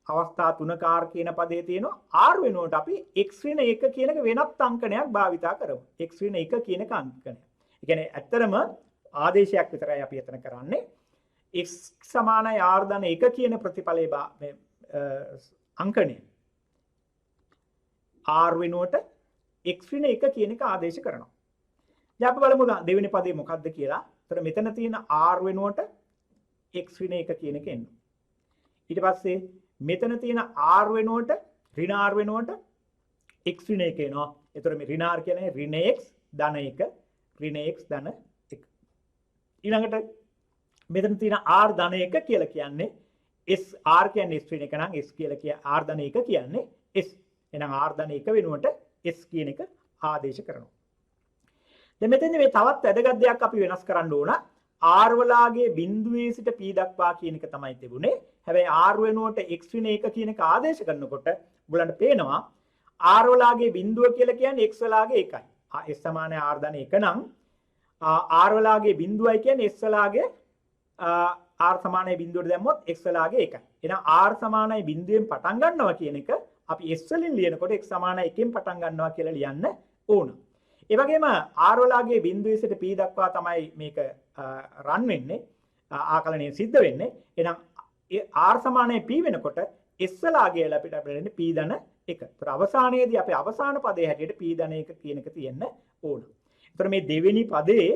අවස්ථා තුනක r කියන පදේ තියෙනවා. r වෙනුවට අපි x ඍණ 1 කියන එක වෙනත් අංකණයක් භාවිතා කරමු. x ඍණ 1 කියන එක අංකණය. ඒ කියන්නේ ඇත්තටම ආදේශයක් විතරයි අපි එතන කරන්නේ. x සමානයි r ධන 1 කියන ප්‍රතිඵලයේ අංකණය r වෙනුවට x ඍණ 1 කියන එක ආදේශ කරනවා. දැන් අපි බලමු දෙවෙනි පදේ මොකක්ද කියලා. ඒතර මෙතන තියෙන r වෙනුවට x ඍණ 1 කියන එක එනවා. ඊට පස්සේ මෙතන තියෙන r වෙනුවට ඍණ r වෙනුවට x ඍණ 1 එනවා. ඒතර මේ ඍණ r කියන්නේ ඍණ x ධන 1 ඍණ x ධන 1. ඊළඟට මෙතන තියෙන r ධන 1 කියලා කියන්නේ s r කියන්නේ s ඍණ 1 නම් s කියලා කිය r ධන 1 කියන්නේ s. එහෙනම් r ධන 1 වෙනුවට s කියන එක ආදේශ කරනවා. දැන් මෙතෙන්දී මේ තවත් වැදගත් දෙයක් අපි වෙනස් කරන්න ඕන. r වලාගේ බිඳුවේ සිට p දක්වා කියන එක තමයි තිබුණේ. හැබැයි r වෙනුවට x ඍණ 1 කියන එක ආදේශ කරනකොට ඔයගලන්ට පේනවා r වලාගේ බිඳුව කියලා කියන්නේ x වලාගේ එකයි. s සමාන r ධන 1 නම් r වලාගේ බිඳුවයි කියන්නේ s වලාගේ r සමානයි බිඳුවට දැම්මොත් x වලාගේ එකයි. එහෙනම් r සමානයි බිඳුවෙන් පටන් ගන්නවා කියන එක අපි s වලින් ලියනකොට x සමානයි 1න් පටන් ගන්නවා කියලා ලියන්න ඕන. ඒ වගේම r වලාගේ බිඳුවේ සිට p දක්වා තමයි මේක රන් වෙන්නේ. ආකලනය සිද්ධ වෙන්නේ. එහෙනම් r සමානයි p වෙනකොට s වලාගේ අපිට ලැබෙන්නේ p ධන 1. ඒතර අවසානයේදී අපි අවසාන පදයේ හැටියට p ධන 1 කියන එක තියෙන්න ඕන. ඒතර මේ දෙවෙනි පදයේ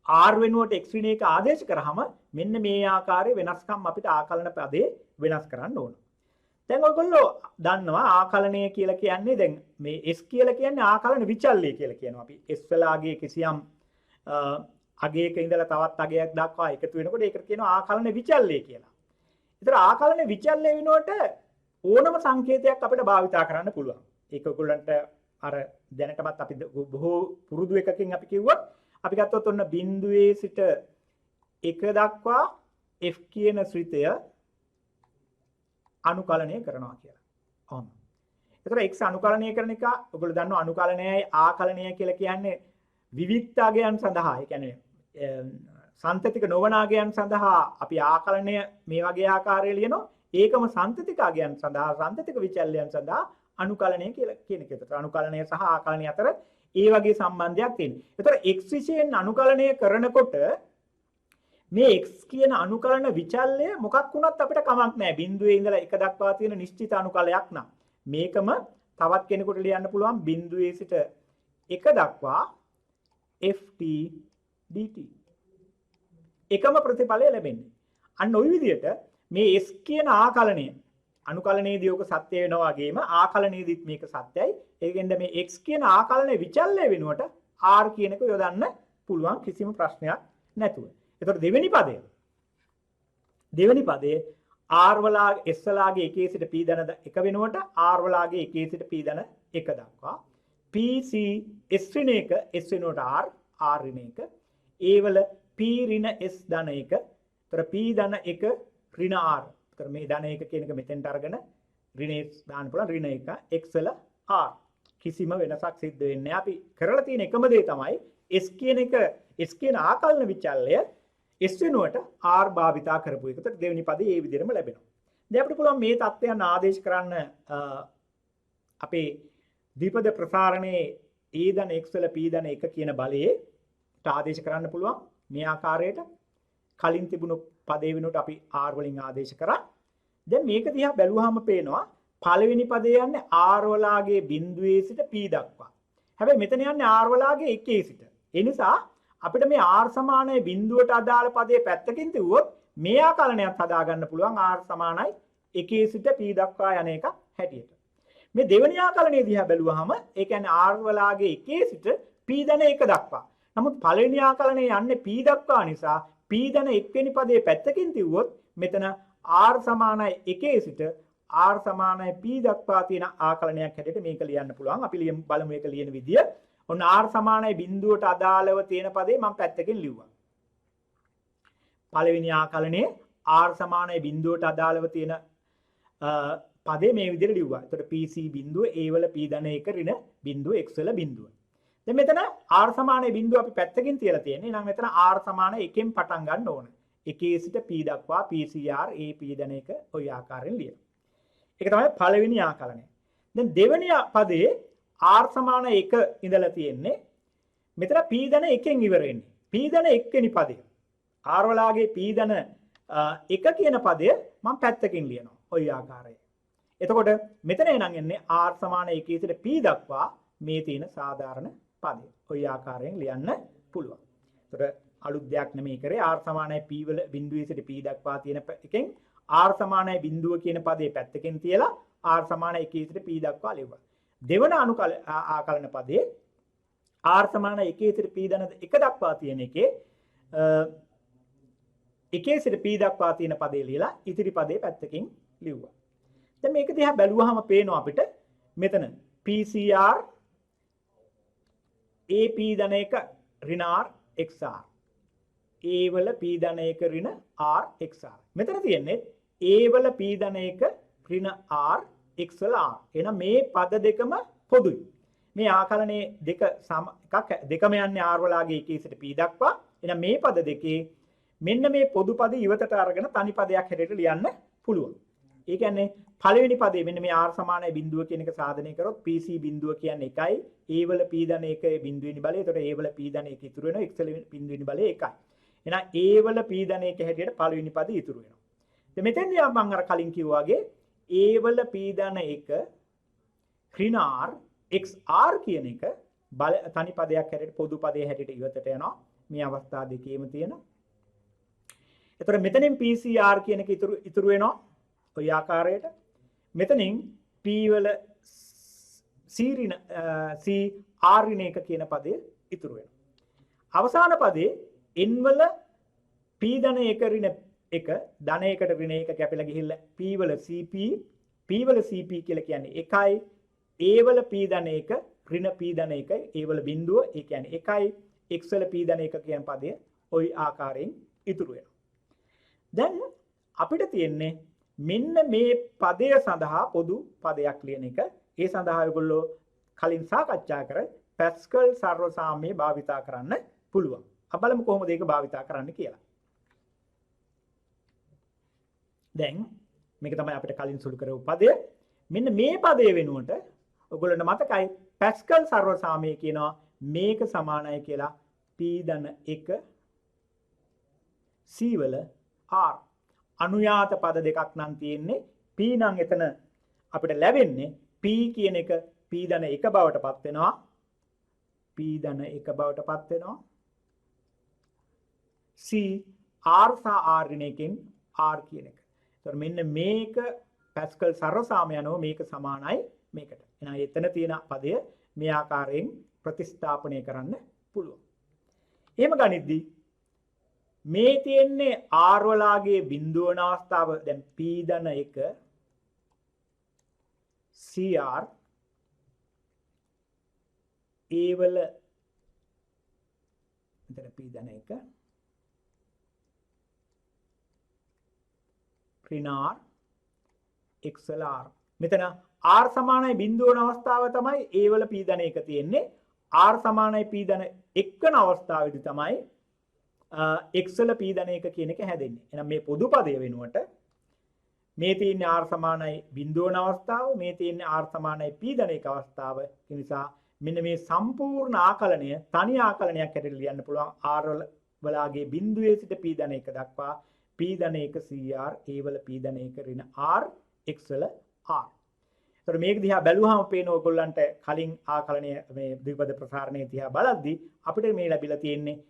r වෙනුවට x ඍණ 1 ආදේශ කරාම මෙන්න මේ ආකාරයේ වෙනස්කම් අපිට ආකලන පදේ වෙනස් කරන්න ඕන. දැන් ඔයගොල්ලෝ දන්නවා ආකලනය කියලා කියන්නේ දැන් මේ s කියලා කියන්නේ ආකලන විචල්්‍ය කියලා කියනවා. අපි s වලාගේ කිසියම් අගයක ඉඳලා තවත් අගයක් දක්වා එකතු වෙනකොට ඒකට කියනවා ආකලන විචල්්‍ය කියලා. ඒතර ආකලන විචල්්‍ය වෙනුවට ඕනම සංකේතයක් අපිට භාවිතා කරන්න පුළුවන්. ඒක ඔයගොල්ලන්ට අර දැනටමත් අපි බොහෝ පුරුදු එකකින් අපි කිව්වොත් අපි ගත්තොත් ඔන්න බිඳුවේ සිට 1 දක්වා f කියන ශ්‍රිතය අනුකලනය කරනවා කියලා. ඔන්න. ඒතර x අනුකලනය කරන එක ඔයගොල්ලෝ දන්නවා අනුකලනයයි ආකලනය කියලා කියන්නේ විවික්ත අගයන් සඳහා. ඒ කියන්නේ සන්තතික නොවන අගයන් සඳහා අපි ආකලනය මේ වගේ ආකාරයේ ලියනවා. ඒකම සන්තතික අගයන් සඳහා සන්තතික විචල්‍යයන් සඳහා අනුකලනය කියලා කියන එක. ඒතර අනුකලනය සහ ආකලනය අතර ඒ වගේ සම්බන්ධයක් තියෙනවා. ඒතර x විශයෙන් අනුකලනය කරනකොට මේ x කියන අනුකලන විචල්‍ය මොකක් වුණත් අපිට කමක් නැහැ. බිඳුවේ ඉඳලා 1 දක්වා තියෙන නිශ්චිත අනුකලයක් නම් මේකම තවත් කෙනෙකුට ලියන්න පුළුවන් බිඳුවේ සිට 1 දක්වා ft dt. එකම ප්‍රතිඵලය ලැබෙන්නේ. අන්න ওই විදිහට මේ s කියන ආකලනය අනුකලනයේදී ඔක සත්‍ය වෙනවා වගේම ආකලනයේදීත් මේක සත්‍යයි. ඒකෙන්ද මේ x කියන ආකලනයේ විචල්්‍ය වෙනුවට r කියන එක යොදන්න පුළුවන් කිසිම ප්‍රශ්නයක් නැතුව. එතකොට දෙවෙනි පදයේ r වලාගේ s වලාගේ 1 සිට p ධන 1 වෙනුවට r වලාගේ 1 සිට p ධන 1 දක්වා pc s ඍණ 1 s වෙනුවට r r ඍණ 1 ඒ වල p ඍණ s ධන 1 ඒතර p ධන 1 ඍණ r ඒතර මේ ධන 1 කියන එක මෙතෙන්ට අරගෙන ඍණ s දාන්න පුළුවන් ඍණ 1 x වල r කිසිම වෙනසක් සිද්ධ වෙන්නේ නැහැ. අපි කරලා තියෙන එකම දේ තමයි s කියන එක s කියන ආකලන විචල්්‍ය s වෙනුවට r භාවිතා කරපු එක. ඒතර දෙවෙනි පදේ මේ විදිහටම ලැබෙනවා. දැන් අපිට පුළුවන් මේ தත්ත්වයන් ආදේශ කරන්න අපේ ද්විපද ප්‍රසාරණයේ e ධන x වල p ධන 1 කියන බලයේ ආදේශ කරන්න පුළුවන් මේ ආකාරයට. කලින් තිබුණු පදේ වෙනුවට අපි r වලින් ආදේශ කරා. දැන් මේක දිහා බැලුවාම පේනවා පළවෙනි පදේ යන්නේ r වලාගේ බිඳුවේ සිට p දක්වා. හැබැයි මෙතන යන්නේ r වලාගේ 1 සිට. ඒ නිසා අපිට මේ r සමානයි බිඳුවට අදාළ පදේ පැත්තකින් තියුවොත් මේ ආකලනයක් හදා ගන්න පුළුවන් r සමානයි 1 සිට p දක්වා යන එක හැටියට. මේ දෙවෙනි ආකලනයේ දිහා බැලුවාම ඒ කියන්නේ r වලාගේ 1 සිට p ධන 1 දක්වා. නමුත් පළවෙනි ආකලනයේ යන්නේ p දක්වා නිසා p ධන 1 වෙනි පදේ පැත්තකින් තියුවොත් මෙතන r සමානයි 1 සිට r සමානයි p දක්වා තියෙන ආකලනයක් හැටියට මේක ලියන්න පුළුවන්. අපි බලමු මේක ලියන විදිය. ඔන්න r සමානයි බිඳුවට අදාළව තියෙන පදේ මම පැත්තකින් ලිව්වා. පළවෙනි ආකලනයේ r සමානයි බිඳුවට අදාළව තියෙන පදේ මේ විදිහට ලිව්වා. එතකොට pc බිඳුව a වල p ධන 1 ඍණ බිඳුව x වල බිඳුව. දැන් මෙතන r සමානයි බිඳුව අපි පැත්තකින් තියලා තියෙන්නේ. එහෙනම් මෙතන r සමානයි 1න් පටන් ගන්න ඕන. 1 සිට p දක්වා pcr a p ධන 1 ওই ආකාරයෙන් ලියනවා. ඒක තමයි පළවෙනි ආකලනය. දැන් දෙවෙනි පදේ r සමාන 1 ඉඳලා තියෙන්නේ. මෙතන p ධන 1න් ඉවර වෙන්නේ. p ධන 1 වෙනි පදය. r වලාගේ p ධන 1 කියන පදය මම පැත්තකින් ලියනවා. ওই ආකාරයෙන්. එතකොට මෙතන එනං එන්නේ r සමාන 1 සිට p දක්වා මේ තියෙන සාධාරණ පදය. ওই ආකාරයෙන් ලියන්න පුළුවන්. එතකොට අලුත් දෙයක් නෙමෙයි කරේ r සමානයි p වල බිඳුවේ සිට p දක්වා තියෙන එකෙන් r සමානයි බිඳුව කියන පදේ පැත්තකින් තියලා r සමානයි 1 සිට p දක්වා ලියුවා. දෙවන ආකලන පදේ r සමානයි 1 සිට p ධන 1 දක්වා තියෙන එකේ 1 සිට p දක්වා තියෙන පදේ ලියලා ඉතිරි පදේ පැත්තකින් ලිව්වා. දැන් මේක දිහා බැලුවාම පේනවා අපිට මෙතන pcr ap ධන 1 ඍණ r xr a වල p ධන 1 ඍණ r xr. මෙතන තියෙන්නේ a වල p ධන 1 ඍණ r x වල r. එහෙනම් මේ පද දෙකම පොදුයි. මේ ආකලනයේ දෙක එකක් දෙකම යන්නේ r වලාගේ එකේ සිට p දක්වා. එහෙනම් මේ පද දෙකේ මෙන්න මේ පොදු පද ඉවතට අරගෙන තනි පදයක් හැටියට ලියන්න පුළුවන්. ඒ කියන්නේ පළවෙනි පදේ මෙන්න මේ r සමානයි බිඳුව කියන එක සාධනය කරොත් pc බිඳුව කියන්නේ 1යි. a වල p ධන 1 බිඳුවෙනි බලය. එතකොට a වල p ධන 1 ඉතුරු වෙනවා. x වල බිඳුවෙනි බලය 1යි. එහෙනම් a වල p ධන 1 හැටියට පළවෙනි පද ඉතුරු වෙනවා. දැන් මෙතෙන්දී මම අර කලින් කිව්වා වගේ a වල p ධන 1 ඍණ r xr කියන එක තනි පදයක් හැටියට පොදු පදයේ හැටියට ඉවතට යනවා. මේ අවස්ථා දෙකේම තියෙනවා. එතකොට මෙතනින් PCR කියන එක ඉතුරු වෙනවා ඔය ආකාරයට. මෙතනින් P වල C R ඍණ 1 කියන පදය ඉතුරු වෙනවා. අවසාන පදේ N වල P ධන 1 ඍණ 1 ධන 1ට ඍණ 1 කැපිලා ගිහිල්ලා P වල CP කියලා කියන්නේ 1යි. A වල P ධන 1 ඍණ P ධන 1යි. A වල බිඳුව ඒ කියන්නේ 1යි. X වල P ධන 1 කියන පදය ওই ආකාරයෙන් ඉතුරු වෙනවා. දැන් අපිට තියෙන්නේ මෙන්න මේ පදය සඳහා පොදු පදයක් ලියන එක. ඒ සඳහා ඔයගොල්ලෝ කලින් සාකච්ඡා කර පැස්කල් සර්වසාම්‍ය භාවිතා කරන්න පුළුවන්. අපි බලමු කොහොමද ඒක භාවිතා කරන්න කියලා. දැන් මේක තමයි අපිට කලින් සුළු කරපු පදය. මෙන්න මේ පදය වෙනුවට ඔයගොල්ලන්ට මතකයි පැස්කල් සර්වසාම්‍ය කියනවා මේක සමානයි කියලා p ධන 1 c වල r අනුයාත පද දෙකක් නම් තියෙන්නේ. p නම් එතන අපිට ලැබෙන්නේ p කියන එක p ධන 1 බවට පත් වෙනවා. p ධන 1 බවට පත් වෙනවා. c r සහ r ඍණ 1කින් r කියන එක. ඒතර මෙන්න මේක පැස්කල් සර්වසාම්‍ය යනවා මේක සමානයි මේකට. එහෙනම් එතන තියෙන පදය මේ ආකාරයෙන් ප්‍රතිස්ථාපනය කරන්න පුළුවන්. එහෙම ගනිද්දී මේ තියෙන්නේ r වලාගේ බිඳුව වන අවස්ථාව දැන් p ධන 1 cr a වල මෙතන p ධන 1 ඍණ r x වල r මෙතන r සමානයි බිඳුව වන අවස්ථාව තමයි a වල p ධන 1 තියෙන්නේ. r සමානයි p ධන 1 වන අවස්ථාවේදී තමයි x වල p ධන 1 කියන එක හැදෙන්නේ. එහෙනම් මේ පොදු පදය වෙනුවට මේ තියෙන්නේ r සමානයි බිඳුව වන අවස්ථාව, මේ තියෙන්නේ r සමානයි p ධන 1 අවස්ථාව. ඒ නිසා මෙන්න මේ සම්පූර්ණ ආකලනය තනි ආකලනයක් හැටියට ලියන්න පුළුවන්. r වලගේ බිඳුවේ සිට p ධන 1 දක්වා p ධන 1 cr a වල p ධන 1 ඍණ r x වල r. ඒතර මේක දිහා බැලුවාම පේන ඔයගොල්ලන්ට කලින් ආකලනය මේ ද්විපද ප්‍රසාරණයේ දිහා බලද්දී අපිට මේ ලැබිලා තියෙන්නේ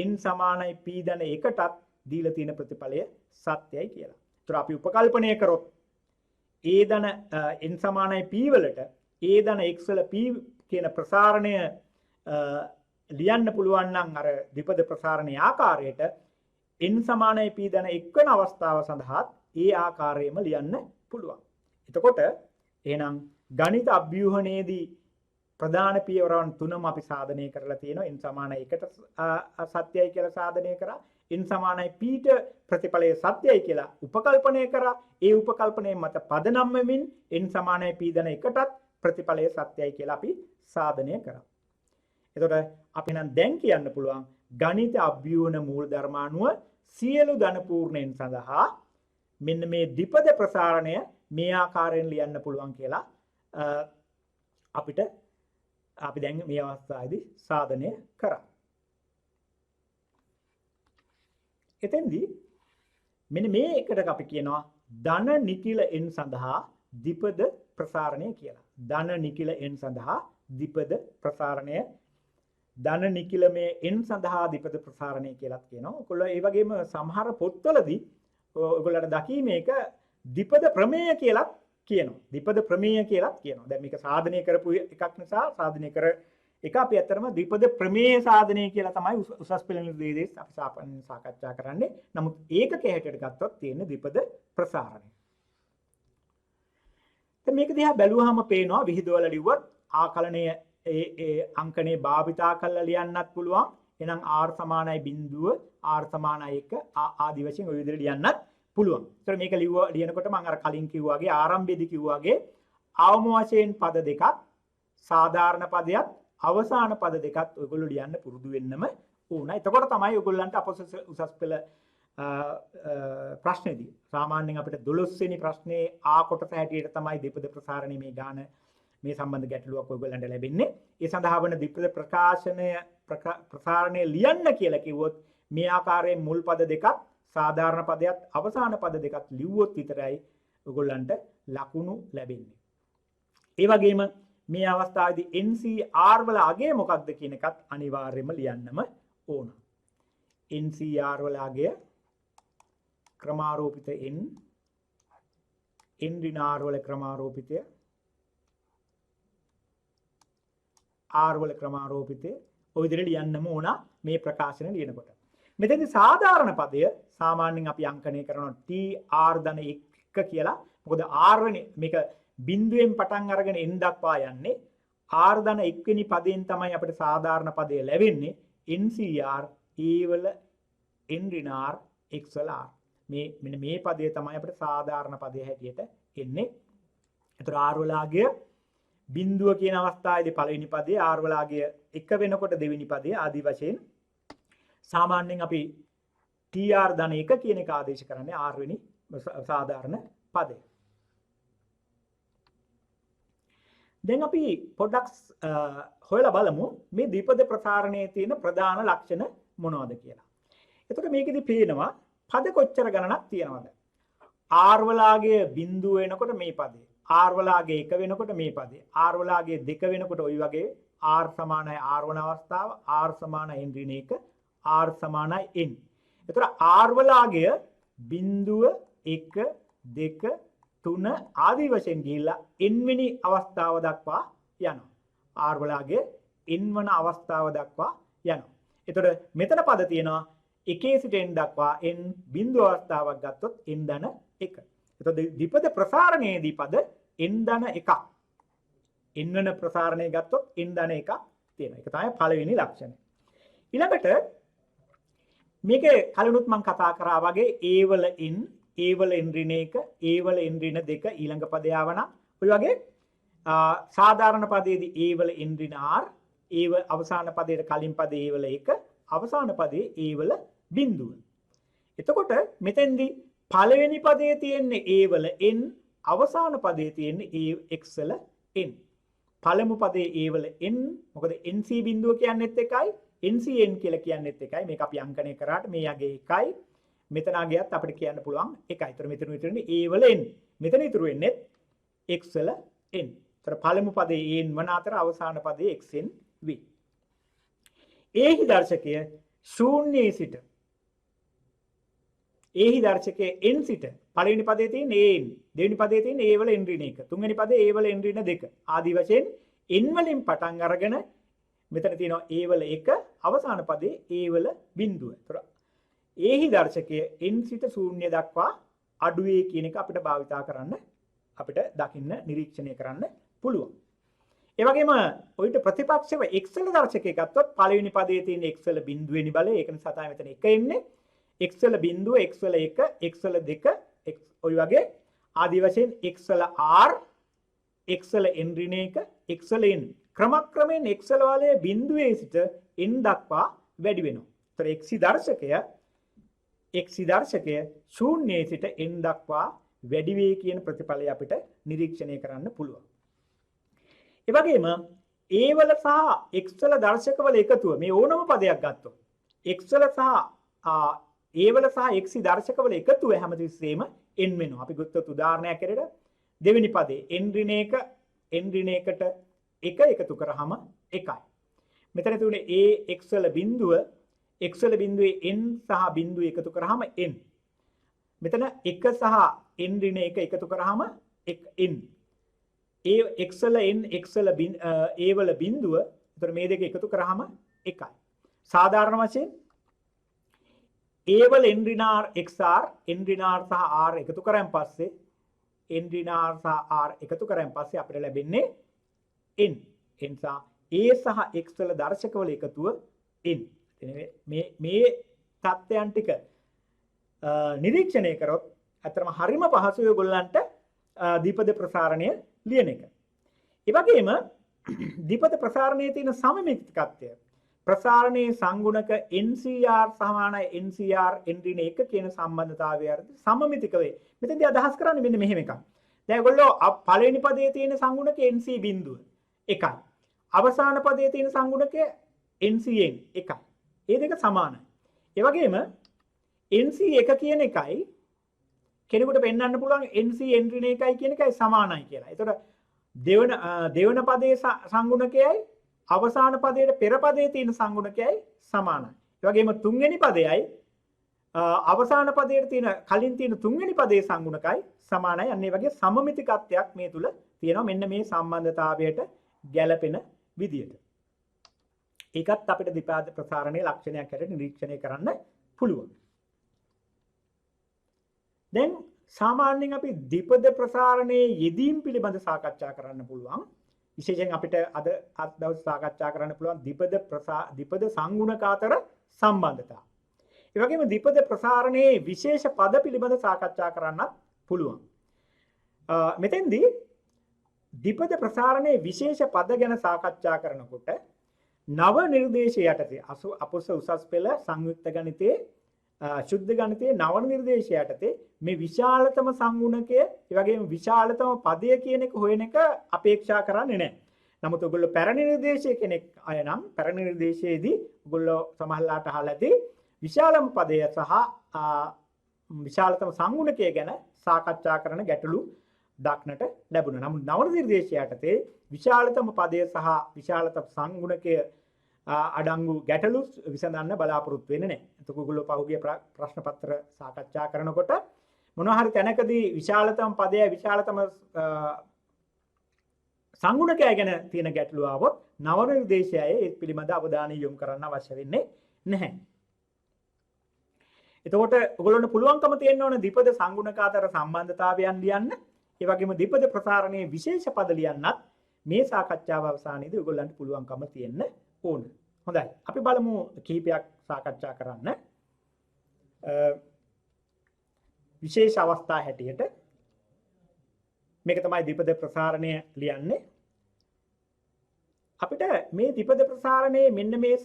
n සමානයි p ධන 1ටත් දීලා තියෙන ප්‍රතිඵලය සත්‍යයි කියලා. ඒතර අපි උපකල්පනය කරොත් a ධන n සමානයි p වලට a ධන x වල p කියන ප්‍රසාරණය ලියන්න පුළුවන් නම් අර ද්විපද ප්‍රසාරණයේ ආකාරයට n සමානයි p ධන 1 වෙන අවස්ථාව සඳහා ඒ ආකාරයෙන්ම ලියන්න පුළුවන්. එතකොට එහෙනම් ගණිත අභ්‍යූහණයේදී ප්‍රධාන පියවරන් තුනම අපි සාධනය කරලා තියෙනවා. n සමානයි 1ට සත්‍යයි කියලා සාධනය කරා. n සමානයි p ට ප්‍රතිඵලය සත්‍යයි කියලා උපකල්පනය කරා. ඒ උපකල්පනයේ මත පදනම් වෙමින් n සමානයි p ධන 1ටත් ප්‍රතිඵලය සත්‍යයි කියලා අපි සාධනය කරා. එතකොට අපි නම් දැන් කියන්න පුළුවන් ගණිත අභ්‍යූහන මූලධර්ම අනුව සියලු ධන පූර්ණයන් සඳහා මෙන්න මේ ද්විපද ප්‍රසාරණය මේ ආකාරයෙන් ලියන්න පුළුවන් කියලා අපි දැන් මේ අවස්ථාවේදී සාධනය කරා. එතෙන්දී මෙන්න මේ එකට අපි කියනවා ධන නිකිල n සඳහා ද්විපද ප්‍රසාරණය කියලා. ධන නිකිල n සඳහා ද්විපද ප්‍රසාරණය ධන නිකිලමේ n සඳහා ද්විපද ප්‍රසාරණය කියලාත් කියනවා. ඔයගොල්ලෝ ඒ වගේම සමහර පොත්වලදී ඔයගොල්ලන්ට දකීමේක ද්විපද ප්‍රමේය කියලාත් කියනවා. ද්විපද ප්‍රමේය කියලාත් කියනවා. දැන් මේක සාධනය කරපු එකක් නිසා සාධනය කර එක අපි ඇත්තටම ද්විපද ප්‍රමේය සාධනය කියලා තමයි උසස් පෙළ නිර්දේශ අපි සාකච්ඡා කරන්නේ. නමුත් ඒකක හැටියට ගත්තොත් තියෙන ද්විපද ප්‍රසාරණය. දැන් මේක දිහා බැලුවාම පේනවා විහිදුවල ලිව්වත් ආකලනය ඒ අංකනේ භාවිතා කරලා ලියන්නත් පුළුවන්. එහෙනම් r සමානයි බිඳුව r සමානයි 1 ආදී වශයෙන් ඔය විදිහට ලියන්නත් පුළුවන්. ඒතර මේක ලියනකොට මම අර කලින් කිව්වා වගේ ආරම්භයේදී කිව්වා වගේ අවම වශයෙන් පද දෙකක් සාධාරණ පදයක් අවසාන පද දෙකත් ඔයගොල්ලෝ ලියන්න පුරුදු වෙන්නම ඕන. එතකොට තමයි ඔයගොල්ලන්ට අපොස උසස් පෙළ ප්‍රශ්නේදී සාමාන්‍යයෙන් අපිට 12 වෙනි ප්‍රශ්නේ ආ කොටස හැටියට තමයි දෙපද ප්‍රසාරණේ මේ ගාන මේ සම්බන්ධ ගැටලුවක් ඔයගොල්ලන්ට ලැබෙන්නේ. ඒ සඳහා වන දෙපද ප්‍රසාරණය ලියන්න කියලා කිව්වොත් මේ ආකාරයෙන් මුල් පද දෙකක් සාධාරණ පදයක් අවසාන පද දෙකක් ලිව්වොත් විතරයි ඔයගොල්ලන්ට ලකුණු ලැබෙන්නේ. ඒ වගේම මේ අවස්ථාවේදී NCR වල අගය මොකක්ද කියන එකත් අනිවාර්යයෙන්ම ලියන්නම ඕන. NCR වල අගය ක්‍රමාරෝපිත n ඍණ r වල ක්‍රමාරෝපිතය r වල ක්‍රමාරෝපිතය ඔය විදිහට ලියන්නම ඕන මේ ප්‍රකාශන ලියනකොට. මෙතනදී සාධාරණ පදය සාමාන්‍යයෙන් අපි අංකණය කරනවා tr ධන 1 කියලා. මොකද r වෙනි මේක බිඳුවෙන් පටන් අරගෙන n දක්වා යන්නේ r ධන 1 වෙනි පදයෙන් තමයි අපිට සාධාරණ පදය ලැබෙන්නේ. NCR e වල n ඍණ r x වල r මෙන්න මේ පදය තමයි අපිට සාධාරණ පදය හැටියට එන්නේ. ඒතර r වල අගය බිඳුව කියන අවස්ථාවේදී පළවෙනි පදයේ r වල අගය 1 වෙනකොට දෙවෙනි පදයේ ආදී වශයෙන් සාමාන්‍යයෙන් අපි tr ධන 1 කියන එක ආදේශ කරන්නේ r වෙනි සාධාරණ පදය. දැන් අපි පොඩ්ඩක් හොයලා බලමු මේ ද්විපද ප්‍රසාරණයේ තියෙන ප්‍රධාන ලක්ෂණ මොනවද කියලා. එතකොට මේකෙදි පේනවා පද කොච්චර ගණනක් තියෙනවද? r වලාගේ බිඳුව වෙනකොට මේ පදේ, r වලාගේ 1 වෙනකොට මේ පදේ, r වලාගේ 2 වෙනකොට ওই වගේ r සමානයි r වන අවස්ථාව, r සමානයි n ඍණ 1, r සමානයි n. එතකොට r වලාගේ බිඳුව 1 2 3 ආදී වශයෙන් ගිහිල්ලා n වෙනි අවස්ථාව දක්වා යනවා. r වලාගේ n වන අවස්ථාව දක්වා යනවා. එතකොට මෙතන පද තියෙනවා 1 සිට n දක්වා n බිඳු අවස්ථාවක් ගත්තොත් n ධන 1. එතකොට ද්විපද ප්‍රසාරණයේදී පද n ධන 1ක්. n වන ප්‍රසාරණය ගත්තොත් n ධන 1ක් තියෙනවා. ඒක තමයි පළවෙනි ලක්ෂණය. ඊළඟට මේකේ කලිනුත් මම කතා කරා වගේ a වල n, a වල n ඍණ 1, a වල n ඍණ 2 ඊළඟ පදේ ආවනම් ඔය වගේ සාධාරණ පදයේදී a වල n ඍණ r, a අවසාන පදයේ කලින් පදේ a වල 1, අවසාන පදයේ a වල බිඳුව. එතකොට මෙතෙන්දී පළවෙනි පදයේ තියෙන්නේ a වල n, අවසාන පදයේ තියෙන්නේ a x වල n. පළමු පදයේ a වල n මොකද nc බිඳුව කියන්නේත් එකයි, ncn කියලා කියන්නේත් එකයි. මේක අපි අංකණය කරාට මේ යගේ එකයි. මෙතන අගයත් අපිට කියන්න පුළුවන් එකයි. ඒතර මෙතන විතරනේ a වල n. මෙතන ඉතුරු වෙන්නේ x වල n. ඒතර පළමු පදයේ n වන අතර අවසාන පදයේ xn වේ. ඒහි දර්ශකය ශූන්‍යයේ සිට ඒහි දර්ශකයේ n සිට පළවෙනි පදයේ තියෙන an, දෙවෙනි පදයේ තියෙන a වල n ඍණ 1, තුන්වෙනි පදයේ a වල n ඍණ 2 ආදී වශයෙන් n වලින් පටන් අරගෙන මෙතන තියෙනවා a වල 1, අවසාන පදයේ a වල බිඳුව. ඒතර ඒහි දර්ශකය n සිට ශූන්‍ය දක්වා අඩුවේ කියන එක අපිට භාවිතා කරන්න, අපිට දකින්න, නිරීක්ෂණය කරන්න පුළුවන්. ඒ වගේම ඔයිට ප්‍රතිපක්ෂව x වල දර්ශකය ගත්තොත් පළවෙනි පදයේ තියෙන x වල බිඳුවෙනි බලය, ඒක නිසා තමයි මෙතන 1 එන්නේ. x වල බිඳුව, x වල 1, x වල 2, ඔය වගේ ආදී වශයෙන් x වල r, x වල n ඍණ 1, x වල n ක්‍රමක්‍රමයෙන් x වල වලේ බිඳුවේ සිට n දක්වා වැඩි වෙනවා. ඒතර x දර්ශකය ශූන්‍යයේ සිට n දක්වා වැඩි වේ කියන ප්‍රතිඵලය අපිට නිරීක්ෂණය කරන්න පුළුවන්. ඒ වගේම a වල සහ x වල දර්ශකවල එකතුව මේ ඕනම පදයක් ගත්තොත් x වල සහ a වල සහ x දර්ශකවල එකතුව හැමතිස්සෙම n වෙනවා. අපි ගත්තොත් උදාහරණයක් ඇරෙන්න දෙවෙනි පදේ n ඍණ 1 n ඍණ 1ට 1 එකතු කරාම 1යි. මෙතන තුනේ a x වල බිඳුව, x වල බිඳුවේ n සහ බිඳුව එකතු කරාම n. මෙතන 1 සහ n ඍණ 1 එකතු කරාම n. a x වල n, x වල a වල බිඳුව, එතකොට මේ දෙක එකතු කරාම 1යි. සාධාරණ වශයෙන් a වල n ඍණ r xr, n ඍණ r සහ r එකතු කරන් පස්සේ n ඍණ r සහ r එකතු කරන් පස්සේ අපිට ලැබෙන්නේ n. එනිසා a සහ x වල දර්ශකවල එකතුව n. මේ තත්ත්වයන් ටික නිරීක්ෂණය කරොත් අතරම හරිම පහසුයි ඔයගොල්ලන්ට දීපද ප්‍රසාරණය ලියන එක. ඒ වගේම දීපද ප්‍රසාරණයේ තියෙන සමමිතිකත්වය ප්‍රසාරණයේ සංගුණක NCR සමානයි NCR n ඍණ 1 කියන සම්බන්ධතාවය අරද සමමිතික වේ. මෙතෙන්දී අදහස් කරන්නේ මෙන්න මෙහෙම එකක්. දැන් ඔයගොල්ලෝ පළවෙනි පදයේ තියෙන සංගුණක NC බිඳුව 1යි. අවසාන පදයේ තියෙන සංගුණකය NCN 1යි. ඒ දෙක සමානයි. ඒ වගේම NC 1 කියන එකයි කෙනෙකුට පෙන්වන්න පුළුවන් NC n ඍණ 1යි කියන එකයි සමානයි කියලා. ඒතකොට දෙවන පදයේ සංගුණකයයි අවසාන පදයේ පෙර පදයේ තියෙන සංගුණකයයි සමානයි. ඒ වගේම තුන්වෙනි පදයයි අවසාන පදයේ තියෙන කලින් තියෙන තුන්වෙනි පදයේ සංගුණකයි සමානයි. අන්න ඒ වගේ සමමිතිකත්වයක් මේ තුල තියෙනවා. මෙන්න මේ සම්බන්ධතාවයට ගැළපෙන විදියට. ඒකත් අපිට ද්විපද ප්‍රසාරණයේ ලක්ෂණයක් හැටියට නිරීක්ෂණය කරන්න පුළුවන්. දැන් සාමාන්‍යයෙන් අපි ද්විපද ප්‍රසාරණයේ යෙදීම් පිළිබඳ සාකච්ඡා කරන්න පුළුවන්. විශේෂයෙන් අපිට අද දවස් සාකච්ඡා කරන්න පුළුවන් ද්විපද සංගුණක අතර සම්බන්ධතාව. ඒ වගේම ද්විපද ප්‍රසාරණයේ විශේෂ පද පිළිබඳ සාකච්ඡා කරන්නත් පුළුවන්. මෙතෙන්දී ද්විපද ප්‍රසාරණයේ විශේෂ පද ගැන සාකච්ඡා කරනකොට නව නිර්දේශය යටතේ අපොස උසස් පෙළ සංයුක්ත ගණිතයේ ශුද්ධ ගණිතයේ නව නිර්දේශය යටතේ මේ විශාලතම සංගුණකය ඒ වගේම විශාලතම පදය කියන එක හොයන එක අපේක්ෂා කරන්නේ නැහැ. නමුත් ඔයගොල්ලෝ පැරණි නිර්දේශය කෙනෙක් අය නම් පැරණි නිර්දේශයේදී ඔයගොල්ලෝ සමහරලාට අහලා ඇති විශාලම පදය සහ විශාලතම සංගුණකය ගැන සාකච්ඡා කරන ගැටලු දක්නට ලැබුණා. නමුත් නව නිර්දේශය යටතේ විශාලතම පදය සහ විශාලතම සංගුණකය අඩංගු ගැටලු විසඳන්න බලාපොරොත්තු වෙන්නේ නැහැ. එතකොට ඔයගොල්ලෝ පහුගිය ප්‍රශ්න පත්‍ර සාකච්ඡා කරනකොට මොනවා හරි තැනකදී විශාලතම පදය විශාලතම සංගුණකය ගැන තියෙන ගැටලුව આવොත් නව නිර්දේශයයේ ඒ පිළිබඳ අවධානය යොමු කරන්න අවශ්‍ය වෙන්නේ නැහැ. එතකොට ඔයගොල්ලන්ට පුළුවන්කම තියෙන්න ඕන ද්විපද සංගුණක අතර සම්බන්ධතාවයන් ලියන්න. ඒ වගේම ද්විපද ප්‍රසාරණයේ විශේෂ පද ලියන්නත් මේ සාකච්ඡාව අවසානයේදී ඔයගොල්ලන්ට පුළුවන්කම තියෙන්න ඕන. හොඳයි. අපි බලමු කීපයක් සාකච්ඡා කරන්න. විශේෂ අවස්ථා හැටියට මේක තමයි ද්විපද ප්‍රසාරණය ලියන්නේ. අපිට මේ ද්විපද ප්‍රසාරණයේ මෙන්න මේ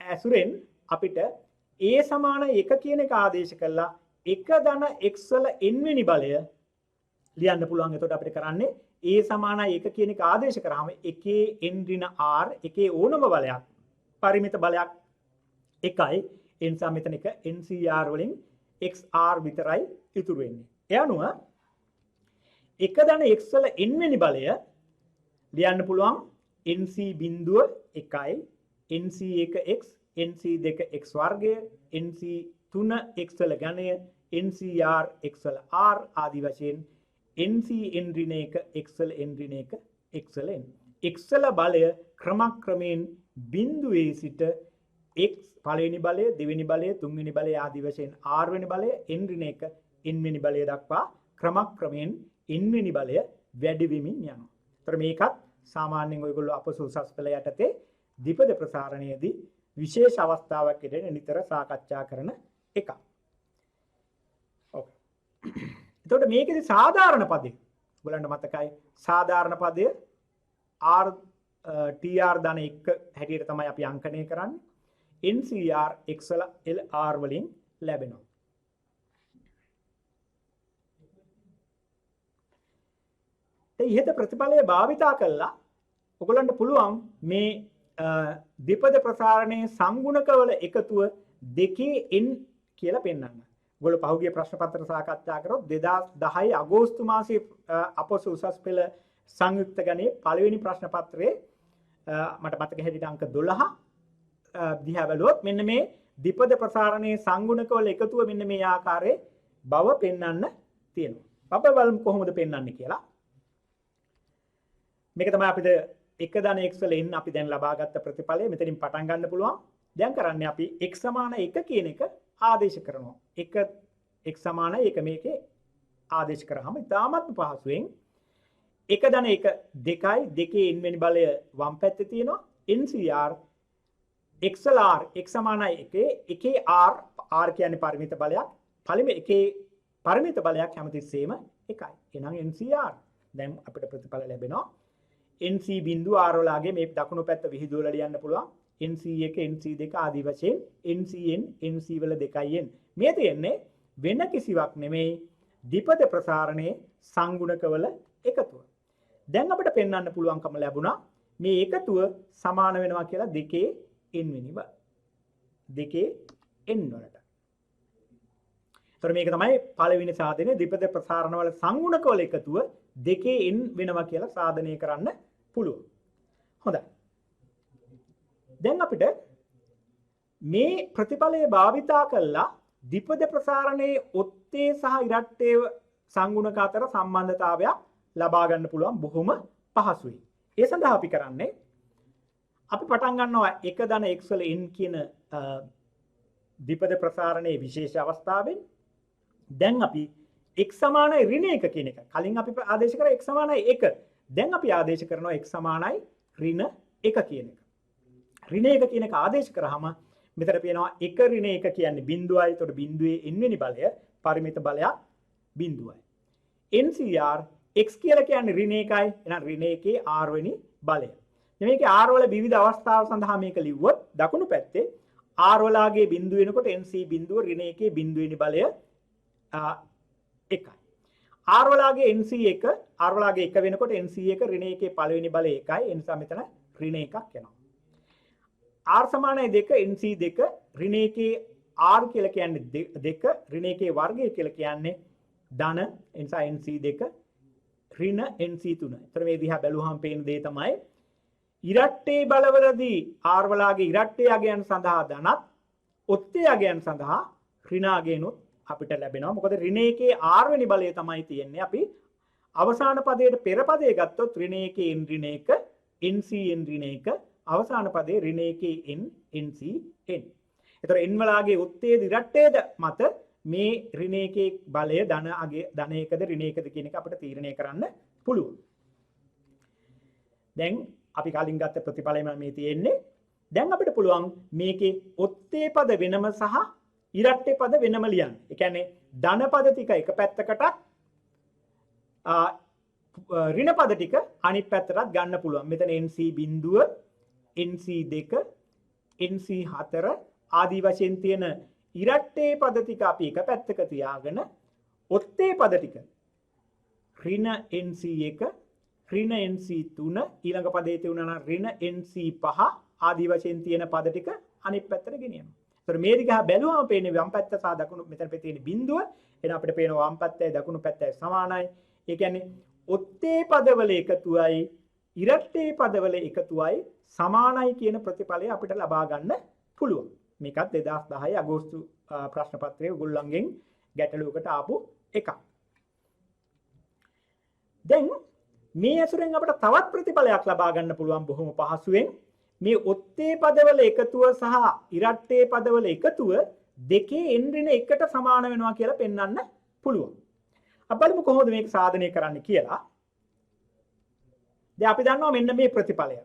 ඇසුරෙන් අපිට a සමාන 1 කියන එක ආදේශ කළා 1 ධන x වල n වෙනි බලය ලියන්න පුළුවන්. එතකොට අපිට කරන්නේ a සමානයි 1 කියන එක ආදේශ කරාම එකේ n ඍණ r එකේ ඕනම බලයක් පරිමිත බලයක් එකයි. ඒ නිසා මෙතන එක ncr වලින් xr විතරයි ඉතුරු වෙන්නේ. ඒ අනුව 1 ධන x වල n වෙනි බලය ලියන්න පුළුවන් nc බිඳුව 1යි nc1x nc2 x වර්ගය nc3 x වල ඝනය ncr x වල r ආදී වශයෙන් nc n ඍණ 1 x වල n ඍණ 1 x වල n x වල බලය ක්‍රමක්‍රමයෙන් බිඳුවේ සිට x පළවෙනි බලය දෙවෙනි බලය තුන්වෙනි බලය ආදී වශයෙන් r වෙනි බලය n ඍණ 1 n වෙනි බලය දක්වා ක්‍රමක්‍රමයෙන් n වෙනි බලය වැඩි වෙමින් යනවා. ඒතර මේකත් සාමාන්‍යයෙන් ඔයගොල්ලෝ අපොස උසස් පෙළ යටතේ ද්විපද ප්‍රසාරණයේදී විශේෂ අවස්ථාවක් විදිහට නිතර සාකච්ඡා කරන එකක්. ඔව්. එතකොට මේකේදී සාධාරණ පදේ ඔයගලන්ට මතකයි සාධාරණ පදය r tr ධන 1 හැටියට තමයි අපි අංකණය කරන්නේ. ncr x වල lr වලින් ලැබෙනවා. ඒ ඉහත ප්‍රතිඵලය භාවිතා කළා ඔයගලන්ට පුළුවන් මේ ද්විපද ප්‍රසාරණයේ සංගුණකවල එකතුව දෙකේ n කියලා පෙන්වන්න. ඔයගොල්ලෝ පහුගිය ප්‍රශ්න පත්‍ර සාකච්ඡා කරොත් 2010 අගෝස්තු මාසයේ අපොස උසස් පෙළ සංයුක්ත ගණයේ පළවෙනි ප්‍රශ්න පත්‍රයේ මට මතක හැටියට අංක 12 දිහා බැලුවොත් මෙන්න මේ ද්විපද ප්‍රසාරණයේ සංගුණකවල එකතුව මෙන්න මේ ආකාරයේ බව පෙන්වන්න තියෙනවා. අපි බලමු කොහොමද පෙන්වන්නේ කියලා. මේක තමයි අපිට 1 ධන x වල n අපි දැන් ලබාගත්ත ප්‍රතිඵලය මෙතනින් පටන් ගන්න පුළුවන්. දැන් කරන්නේ අපි x සමාන 1 කියන එක ආදේශ කරනවා. 1 x සමාන 1 මේකේ ආදේශ කරාම ඉතාමත් පහසුවෙන් 1 ධන 1 2යි දෙකේ n වෙනි බලය වම් පැත්තේ තියෙනවා. ncr xlr x සමානයි 1 එකේ r r කියන්නේ පරිමිත බලයක්. පළවෙනි එකේ පරිමිත බලයක් හැමතිස්සෙම එකයි. එහෙනම් NCR. දැන් අපිට ප්‍රතිඵල ලැබෙනවා. NC බිඳුව R වලගේ මේ දකුණු පැත්ත විහිදුවලා ලියන්න පුළුවන්. NC1 NC2 ආදී වශයෙන් NCN NC වල 2n. මේ තියෙන්නේ වෙන කිසිවක් නෙමෙයි ද්විපද ප්‍රසාරණයේ සංගුණකවල එකතුව. දැන් අපිට පෙන්වන්න පුළුවන්කම ලැබුණා මේ එකතුව සමාන වෙනවා කියලා 2n වෙනි බව. 2n වලට. ඒතර මේක තමයි පළවෙනි සාධනය ද්විපද ප්‍රසාරණවල සංගුණකවල එකතුව 2n වෙනවා කියලා සාධනය කරන්න පුළුවන්. හොඳයි. දැන් අපිට මේ ප්‍රතිඵලය භාවිතා කළා ද්විපද ප්‍රසාරණයේ ඔත්තේ සහ ඉරට්ටේ සංගුණක අතර සම්බන්ධතාවයක් ලබා ගන්න පුළුවන් බොහොම පහසුයි. ඒ සඳහා අපි කරන්නේ අපි පටන් ගන්නවා 1 ධන x වල n කියන ද්විපද ප්‍රසාරණයේ විශේෂ අවස්ථාවෙන් දැන් අපි x සමානයි ඍණ 1 කියන එක. කලින් අපි ආදේශ කරා x සමානයි 1. දැන් අපි ආදේශ කරනවා x සමානයි ඍණ 1 කියන එක. ඍණ 1 කියන එක ආදේශ කරාම මෙතන පේනවා 1 ඍණ 1 කියන්නේ බිඳුවයි. ඒතකොට බිඳුවේ n වෙනි බලය පරිමිත බලයක් බිඳුවයි. NCR x කියලා කියන්නේ ඍණ 1යි. එහෙනම් ඍණ 1 r වෙනි බලය. මේකේ r වල විවිධ අවස්ථාව සඳහා මේක ලිව්වොත් දකුණු පැත්තේ r වලගේ බිඳුව වෙනකොට NC බිඳුව ඍණ 1 බිඳුව වෙනි බලය 1යි. r වලගේ NC1 r වලගේ 1 වෙනකොට NC1 ඍණ 1 පළවෙනි බලය 1යි. ඒ නිසා මෙතන ඍණ 1ක් එනවා. r සමානයි 2 NC2 ඍණ 1 r කියලා කියන්නේ 2 ඍණ 1 වර්ගය කියලා කියන්නේ ධන. ඒ නිසා NC2 ඍණ NC3. ඒතර මේ දිහා බැලුවහම පේන දේ තමයි ඉරට්ටේ බලවලදී r වලගේ ඉරට්ටේ අගයන් සඳහා ධනත් ඔත්තේ අගයන් සඳහා ඍණ අගයනොත් අපිට ලැබෙනවා. මොකද ඍණ 1 r වෙනි බලය තමයි තියෙන්නේ. අපි අවසාන පදයට පෙර පදය ගත්තොත් ඍණ 1 n ඍණ 1 NCn ඍණ 1 අවසාන පදයේ ඍණ 1 n NCn. ඒතර n වලගේ ඔත්තේ ඉරට්ටේද මත මේ ඍණ 1 බලය ධන අගය ධන 1ද ඍණ 1ද කියන එක අපිට තීරණය කරන්න පුළුවන්. දැන් අපි කලින් ගත්ත ප්‍රතිඵලයම මේ තියෙන්නේ. දැන් අපිට පුළුවන් මේකේ ඔත්තේ පද වෙනම සහ ඉරට්ටේ පද වෙනම ලියන්න. ඒ කියන්නේ ධන පද ටික එක පැත්තකටත් ඍණ පද ටික අනිත් පැත්තටත් ගන්න පුළුවන්. මෙතන NC බිඳුව, NC2, NC4 ආදී වශයෙන් තියෙන ඉරට්ටේ පද ටික අපි එක පැත්තක තියාගෙන ඔත්තේ පද ටික ඍණ NC1, ඍණ NC3 ඊළඟ පදයේ තියුණා නම් ඍණ NC5 ආදී වශයෙන් තියෙන පද ටික අනිත් පැත්තට ගෙනියනවා. ඒතර මේ දිග බැලුවම පේන්නේ වම් පැත්ත සහ දකුණු මෙතන තියෙන බිඳුව. එහෙනම් අපිට පේනවා වම් පැත්තයි දකුණු පැත්තයි සමානයි. ඒ කියන්නේ ඔත්තේ පදවල එකතුවයි ඉරට්ටේ පදවල එකතුවයි සමානයි කියන ප්‍රතිඵලය අපිට ලබා ගන්න පුළුවන්. මේකත් 2010 අගෝස්තු ප්‍රශ්න පත්‍රයේ ඔයගොල්ලන්ගෙන් ගැටලුවකට ආපු එකක්. දැන් මේ ඇසුරෙන් අපිට තවත් ප්‍රතිඵලයක් ලබා ගන්න පුළුවන් බොහොම පහසුවෙන්. මේ ඔත්තේ පදවල එකතුව සහ ඉරට්ටේ පදවල එකතුව දෙකේ n ඍණ 1ට සමාන වෙනවා කියලා පෙන්වන්න පුළුවන්. අපි බලමු කොහොමද මේක සාධනය කරන්න කියලා. දැන් අපි දන්නවා මෙන්න මේ ප්‍රතිඵලය.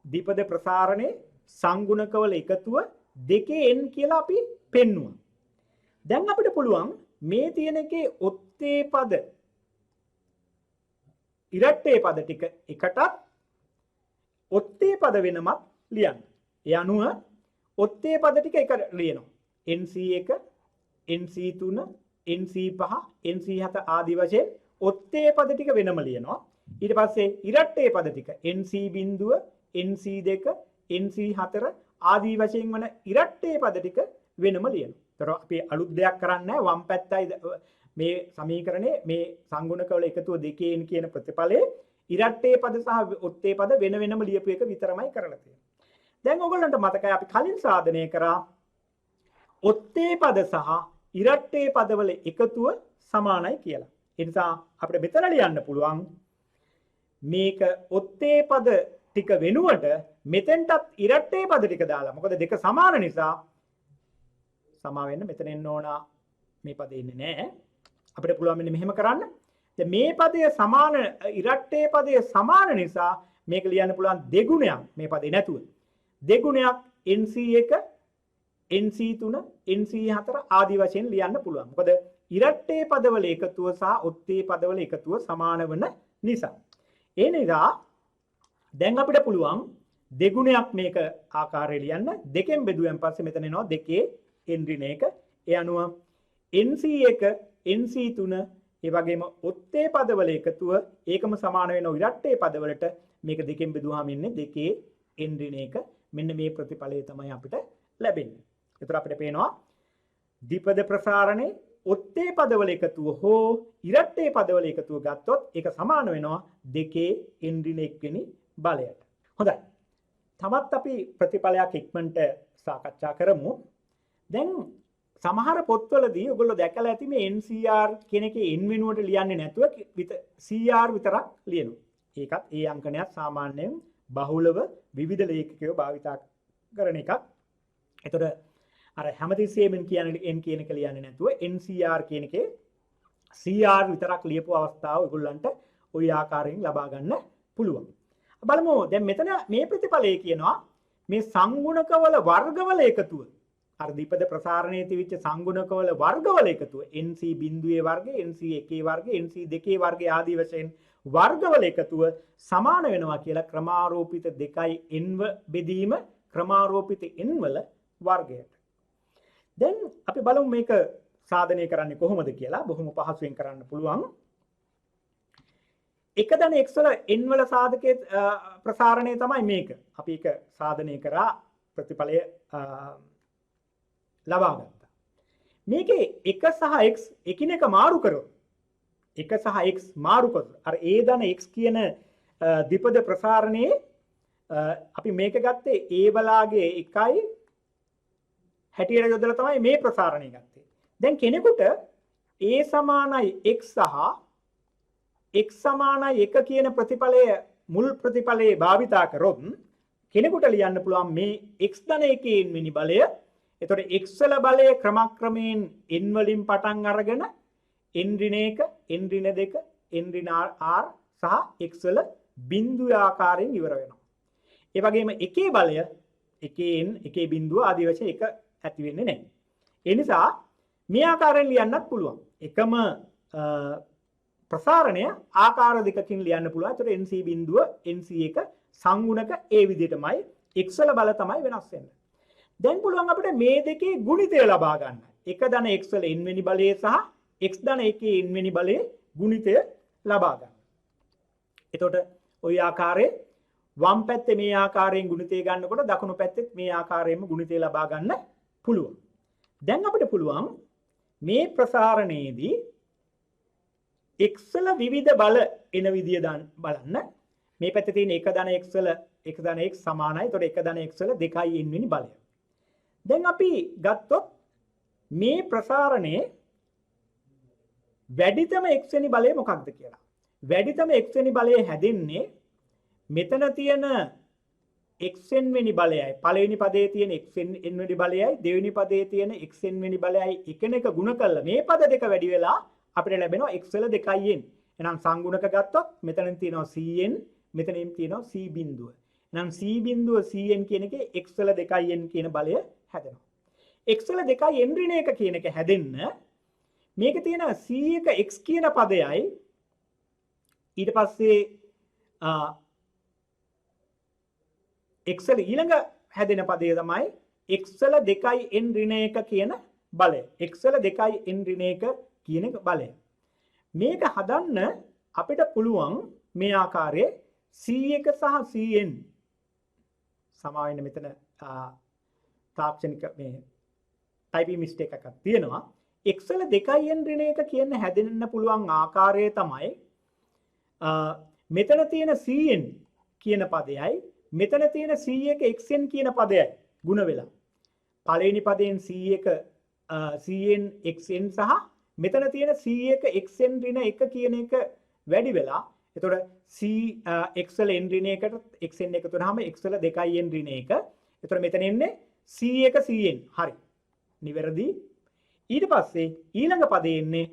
ද්විපද ප්‍රසාරණේ සංගුණකවල එකතුව දෙකේ n කියලා අපි පෙන්නුවා. දැන් අපිට පුළුවන් මේ තියෙන එකේ ඔත්තේ පද ඉරට්ටේ පද ටික එකටත් ඔත්තේ පද වෙනමත් ලියන්න. ඒ අනුව ඔත්තේ පද ටික එක ලියනවා. NC1, NC3, NC5, NC7 ආදී වශයෙන් ඔත්තේ පද ටික වෙනම ලියනවා. ඊට පස්සේ ඉරට්ටේ පද ටික NC බිඳුව, NC2, NC4 ආදී වශයෙන් වන ඉරට්ටේ පද ටික වෙනම ලියනවා. ඒතර අපි අලුත් දෙයක් කරන්නේ වම් පැත්තයි මේ සමීකරණේ මේ සංගුණකවල එකතුව දෙකේ n කියන ප්‍රතිඵලයේ ඉරට්ටේ පද සහ ඔත්තේ පද වෙන වෙනම ලියපු එක විතරමයි කරලා තියෙන්නේ. දැන් ඔයගොල්ලන්ට මතකයි අපි කලින් සාධනය කරා ඔත්තේ පද සහ ඉරට්ටේ පදවල එකතුව සමානයි කියලා. ඒ නිසා අපිට මෙතන ලියන්න පුළුවන් මේක ඔත්තේ පද ටික වෙනුවට මෙතෙන්ටත් ඉරට්ටේ පද ටික දාලා. මොකද දෙක සමාන නිසා සමා වෙන්න මෙතන එන්න ඕන මේ පදේ ඉන්නේ නැහැ. අපිට පුළුවන් මෙන්න මෙහෙම කරන්න. දැන් මේ පදය සමාන ඉරට්ටේ පදය සමාන නිසා මේක ලියන්න පුළුවන් දෙගුණයක් මේ පදේ නැතුව. දෙගුණයක් NC1, NC3, NC4 ආදී වශයෙන් ලියන්න පුළුවන්. මොකද ඉරට්ටේ පදවල එකතුව සහ ඔත්තේ පදවල එකතුව සමාන වන නිසා. ඒ නිසා දැන් අපිට පුළුවන් දෙගුණයක් මේක ආකාරය ලියන්න. දෙකෙන් බෙදුවෙන් පස්සේ මෙතන එනවා 2 n ඍණ 1. ඒ අනුව NC1 NC3 ඒ වගේම ඔත්තේ පදවල එකතුව ඒකම සමාන වෙන ඉරට්ටේ පදවලට මේක දෙකෙන් බෙදුවාම ඉන්නේ 2 n ඍණ 1. මෙන්න මේ ප්‍රතිඵලය තමයි අපිට ලැබෙන්නේ. ඒතර අපිට පේනවා ද්විපද ප්‍රසාරණේ ඔත්තේ පදවල එකතුව හෝ ඉරට්ටේ පදවල එකතුව ගත්තොත් ඒක සමාන වෙනවා 2 n ඍණ 1 වෙනි බලයට. හොඳයි. තවත් අපි ප්‍රතිඵලයක් ඉක්මනට සාකච්ඡා කරමු. දැන් සමහර පොත්වලදී ඔයගොල්ලෝ දැකලා ඇති මේ NCR කියන එකේ n වෙනුවට ලියන්නේ නැතුව CR විතරක් ලියනවා. ඒකත් ඒ අංකනයත් සාමාන්‍යයෙන් බහුලව විවිධ ලේඛකයෝ භාවිතා කරන එකක්. ඒතර අර හැමතිස්සෙම n කියන එක ලියන්නේ නැතුව NCR කියන එකේ CR විතරක් ලියපු අවස්ථාව ඔයගොල්ලන්ට ওই ආකාරයෙන් ලබා ගන්න පුළුවන්. බලමු දැන් මෙතන මේ ප්‍රතිඵලය කියනවා මේ සංගුණකවල වර්ගවල එකතුව. අර දීපද ප්‍රසාරණයේ තිබිච්ච සංගුණකවල වර්ගවල එකතුව NC බිඳුවේ වර්ගය, NC 1 වර්ගය, NC 2 වර්ගය ආදී වශයෙන් වර්ගවල එකතුව සමාන වෙනවා කියලා ක්‍රමාරෝපිත 2n බෙදීම ක්‍රමාරෝපිත n වල වර්ගයට. දැන් අපි බලමු මේක සාධනය කරන්නේ කොහොමද කියලා. බොහොම පහසුවෙන් කරන්න පුළුවන්. එක දන x වල n වල සාධකයේ ප්‍රසාරණය තමයි මේක. අපි ඒක සාධනය කරා ප්‍රතිඵලය ලබා ගත්තා. මේකේ 1 සහ x එකිනෙක මාරු කරොත් 1 සහ x මාරු කරොත් අර a ධන x කියන ද්විපද ප්‍රසාරණයේ අපි මේක ගත්තේ a බලාගේ 1යි හැටියට යොදලා තමයි මේ ප්‍රසාරණය ගත්තේ. දැන් කෙනෙකුට a සමානයි x සහ x සමානයි 1 කියන ප්‍රතිඵලය මුල් ප්‍රතිඵලයේ භාවිතා කරොත් කෙනෙකුට ලියන්න පුළුවන් මේ x ධන 1 n වෙනි බලය. එතකොට x වල බලය ක්‍රමක්‍රමයෙන් n වලින් පටන් අරගෙන n ඍණ 1 n ඍණ 2 n ඍණ r සහ x වල බිඳුවේ ආකාරයෙන් ඉවර වෙනවා. ඒ වගේම එකේ බලය එකේ n එකේ බිඳුව ආදී වශයෙන් එක ඇති වෙන්නේ නැහැ. ඒ නිසා මේ ආකාරයෙන් ලියන්නත් පුළුවන්. එකම ප්‍රසාරණය ආකාර දෙකකින් ලියන්න පුළුවන්. ඒතර NC බිඳුව NC1 සංගුණක ඒ විදිහටමයි x වල බල තමයි වෙනස් වෙන්නේ. දැන් පුළුවන් අපිට මේ දෙකේ ගුණිතය ලබා ගන්න. එක ධන x වල n වෙනි බලය සහ x ධන 1 n වෙනි බලයේ ගුණිතය ලබා ගන්න. එතකොට ওই ආකාරයේ වම් පැත්තේ මේ ආකාරයෙන් ගුණිතය ගන්නකොට දකුණු පැත්තෙත් මේ ආකාරයෙන්ම ගුණිතය ලබා ගන්න පුළුවන්. දැන් අපිට පුළුවන් මේ ප්‍රසාරණයේදී x වල විවිධ බල එන විදිය බලන්න. මේ පැත්තේ තියෙන එක ධන x වල එක ධන x සමානයි. එතකොට එක ධන x වල 2n වෙනි බලය. දැන් අපි ගත්තොත් මේ ප්‍රසාරණයේ වැඩිතම x වෙනි බලය මොකක්ද කියලා. වැඩිතම x වෙනි බලය හැදෙන්නේ මෙතන තියෙන xn වෙනි බලයයි පළවෙනි පදයේ තියෙන xn වෙනි බලයයි දෙවෙනි පදයේ තියෙන xn වෙනි බලයයි එකිනෙක ගුණ කළා මේ පද දෙක වැඩි වෙලා අපිට ලැබෙනවා x වල 2n. එහෙනම් සංගුණක ගත්තොත් මෙතනින් තියෙනවා cn මෙතනින් තියෙනවා c බිඳුව. එහෙනම් c බිඳුව cn කියන එකේ x වල 2n කියන බලය හැදෙනවා. x වල 2n ඍණ 1 කියන එක හැදෙන්න මේක තියෙන c1 x කියන පදයයි ඊට පස්සේ x වල ඊළඟ හැදෙන පදය තමයි x වල 2n ඍණ 1 කියන බලය. x වල 2n ඍණ 1 කියන බලය. මේක හදන්න අපිට පුළුවන් මේ ආකාරයේ c1 සහ cn සමා වෙන මෙතන තාක්ෂණික මේ ටයිපින් මිස්ටේක් එකක් තියෙනවා. x වල 2n ඍණ 1 කියන හැදෙන්න පුළුවන් ආකාරය තමයි මෙතන තියෙන cn කියන පදයයි මෙතන තියෙන c1 xn කියන පදයයි ಗುಣ වෙලා. පළවෙනි පදයෙන් c1 cn xn සහ මෙතන තියෙන c1 xn ඍණ 1 කියන එක වැඩි වෙලා. එතකොට c x වල n ඍණ 1ට xn එකතු වුනහම x වල 2n ඍණ 1. එතකොට මෙතන එන්නේ c1 cn. හරි. නිවැරදි. ඊට පස්සේ ඊළඟ පදේ එන්නේ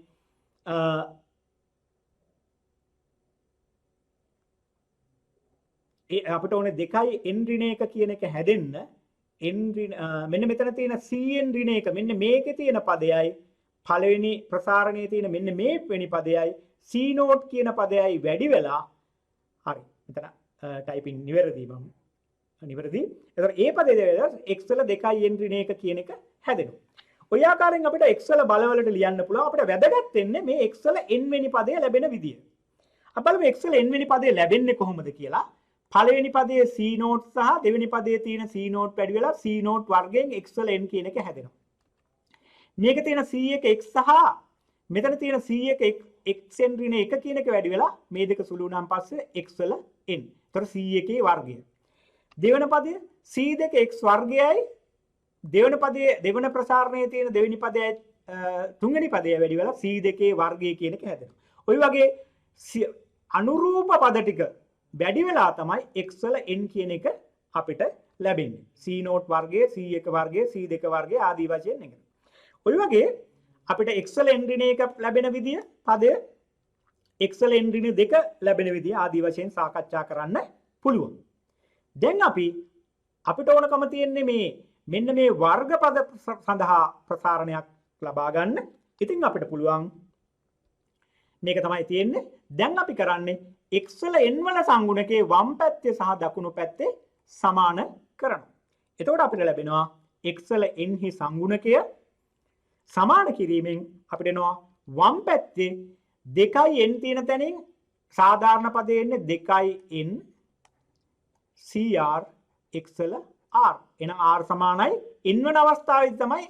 අපිට ඕනේ 2n ඍණ 1 කියන එක හැදෙන්න n මෙන්න මෙතන තියෙන cn ඍණ 1 මෙන්න මේකේ තියෙන පදයයි පළවෙනි ප්‍රසාරණයේ තියෙන මෙන්න මේ වෙනි පදයයි C note කියන පදයයි වැඩි වෙලා හරි. මෙතන ටයිපින් නිවැරදි මම. නිවැරදි. ඒතර ඒ පදේ දෙවල x වල 2n ඍණ 1 කියන එක හැදෙනවා. ඔය ආකාරයෙන් අපිට x වල බලවලට ලියන්න පුළුවන්. අපිට වැදගත් වෙන්නේ මේ x වල n වෙනි පදය ලැබෙන විදිය. අපි බලමු x වල n වෙනි පදය ලැබෙන්නේ කොහොමද කියලා. පළවෙනි පදයේ C note සහ දෙවෙනි පදයේ තියෙන C note වැඩි වෙලා C note වර්ගයෙන් x වල n කියන එක හැදෙනවා. මේක තියෙන C1 x සහ මෙතන තියෙන C1 xn ඍණ 1 කියන එක වැඩි වෙලා මේ දෙක සුළු වුණාන් පස්සේ x වල n. ඒතර C1 වර්ගය. දෙවන පදය C2 x වර්ගයයි දෙවන පදයේ දෙවන ප්‍රසාරණයේ තියෙන දෙවෙනි පදයයි තුන්වෙනි පදය වැඩි වෙලා C2 වර්ගය කියන එක හැදෙනවා. ওই වගේ අනුරූප පද ටික වැඩි වෙලා තමයි x වල n කියන එක අපිට ලැබෙන්නේ. C note වර්ගය, C1 වර්ගය, C2 වර්ගය ආදී වශයෙන් එක. ඔය වගේ අපිට x වල n ඍණ 1 ලැබෙන විදිය පදය x වල n ඍණ 2 ලැබෙන විදිය ආදී වශයෙන් සාකච්ඡා කරන්න පුළුවන්. දැන් අපිට ඕනකම තියෙන්නේ මේ මෙන්න මේ වර්ග පද සඳහා ප්‍රසාරණයක් ලබා ගන්න. ඉතින් අපිට පුළුවන් මේක තමයි තියෙන්නේ. දැන් අපි කරන්නේ x වල n වල සංගුණකයේ වම් පැත්තේ සහ දකුණු පැත්තේ සමාන කරනවා. එතකොට අපිට ලැබෙනවා x වල n හි සංගුණකය සමාන කිරීමෙන් අපිට එනවා වම් පැත්තේ 2n තියෙන තැනින් සාධාරණ පදේ එන්නේ 2n cr x වල r. එහෙනම් r සමානයි n වන අවස්ථාවේදී තමයි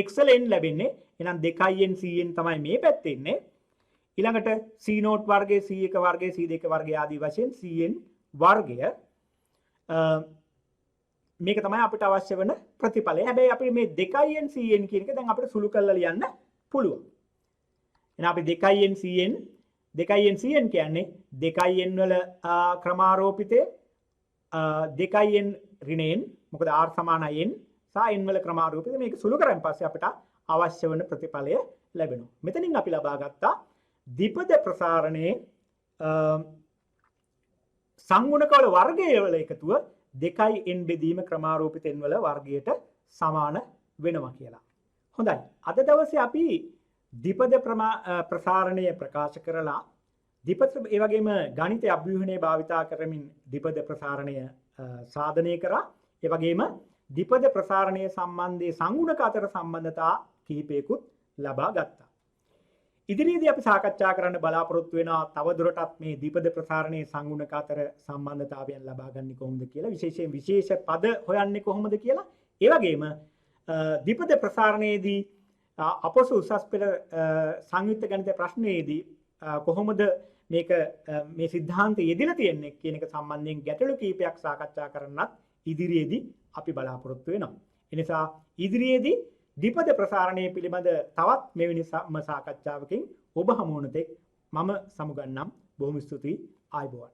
x වල n ලැබෙන්නේ. එහෙනම් 2n cn තමයි මේ පැත්තේ ඉන්නේ. ඊළඟට c note වර්ගය, c1 වර්ගය, c2 වර්ගය ආදී වශයෙන් cn වර්ගය මේක තමයි අපිට අවශ්‍ය වෙන ප්‍රතිඵලය. හැබැයි අපි මේ 2n cn කියන එක දැන් අපිට සුළු කරලා ලියන්න පුළුවන්. එහෙනම් අපි 2n cn කියන්නේ 2n වල ක්‍රමාරෝපිතය 2n ඍණ n මොකද r සමානයි n සහ n වල ක්‍රමාරෝපිතය මේක සුළු කරන් පස්සේ අපිට අවශ්‍ය වෙන ප්‍රතිඵලය ලැබෙනවා. මෙතනින් අපි ලබා ගත්තා ද්විපද ප්‍රසාරණයේ සංගුණකවල වර්ගය වල එකතුව 2n බෙදීම ක්‍රමාරෝපිත n වල වර්ගයට සමාන වෙනවා කියලා. හොඳයි. අද දවසේ අපි ද්විපද ප්‍රසාරණය ප්‍රකාශ කරලා ද්විපද ඒ වගේම ගණිත අභ්‍යුහනයේ භාවිතා කරමින් ද්විපද ප්‍රසාරණය සාධනය කරා. ඒ වගේම ද්විපද ප්‍රසාරණය සම්බන්ධයේ සංගුණක අතර සම්බන්ධතා කිහිපයකුත් ලබා ගත්තා. ඉදිරියේදී අපි සාකච්ඡා කරන්න බලාපොරොත්තු වෙනවා තවදුරටත් මේ ද්විපද ප්‍රසාරණයේ සංගුණක අතර සම්බන්ධතාවයන් ලබා ගන්නේ කොහොමද කියලා, විශේෂයෙන් විශේෂ පද හොයන්නේ කොහොමද කියලා. ඒ වගේම ද්විපද ප්‍රසාරණයේදී අපොසු උසස් පෙළ සංයුක්ත ගණිත ප්‍රශ්නයේදී කොහොමද මේක මේ સિદ્ધාන්තය යෙදিলা තියෙන්නේ කියන එක සම්බන්ධයෙන් ගැටලු කීපයක් සාකච්ඡා කරන්නත් ඉදිරියේදී අපි බලාපොරොත්තු වෙනවා. ඒ නිසා ඉදිරියේදී ද්විපද ප්‍රසාරණය පිළිබඳ තවත් මෙවැනි සාකච්ඡාවකින් ඔබ හමු වන තෙක් මම සමුගන්නම්. බොහොම ස්තුතියි. ආයුබෝවන්.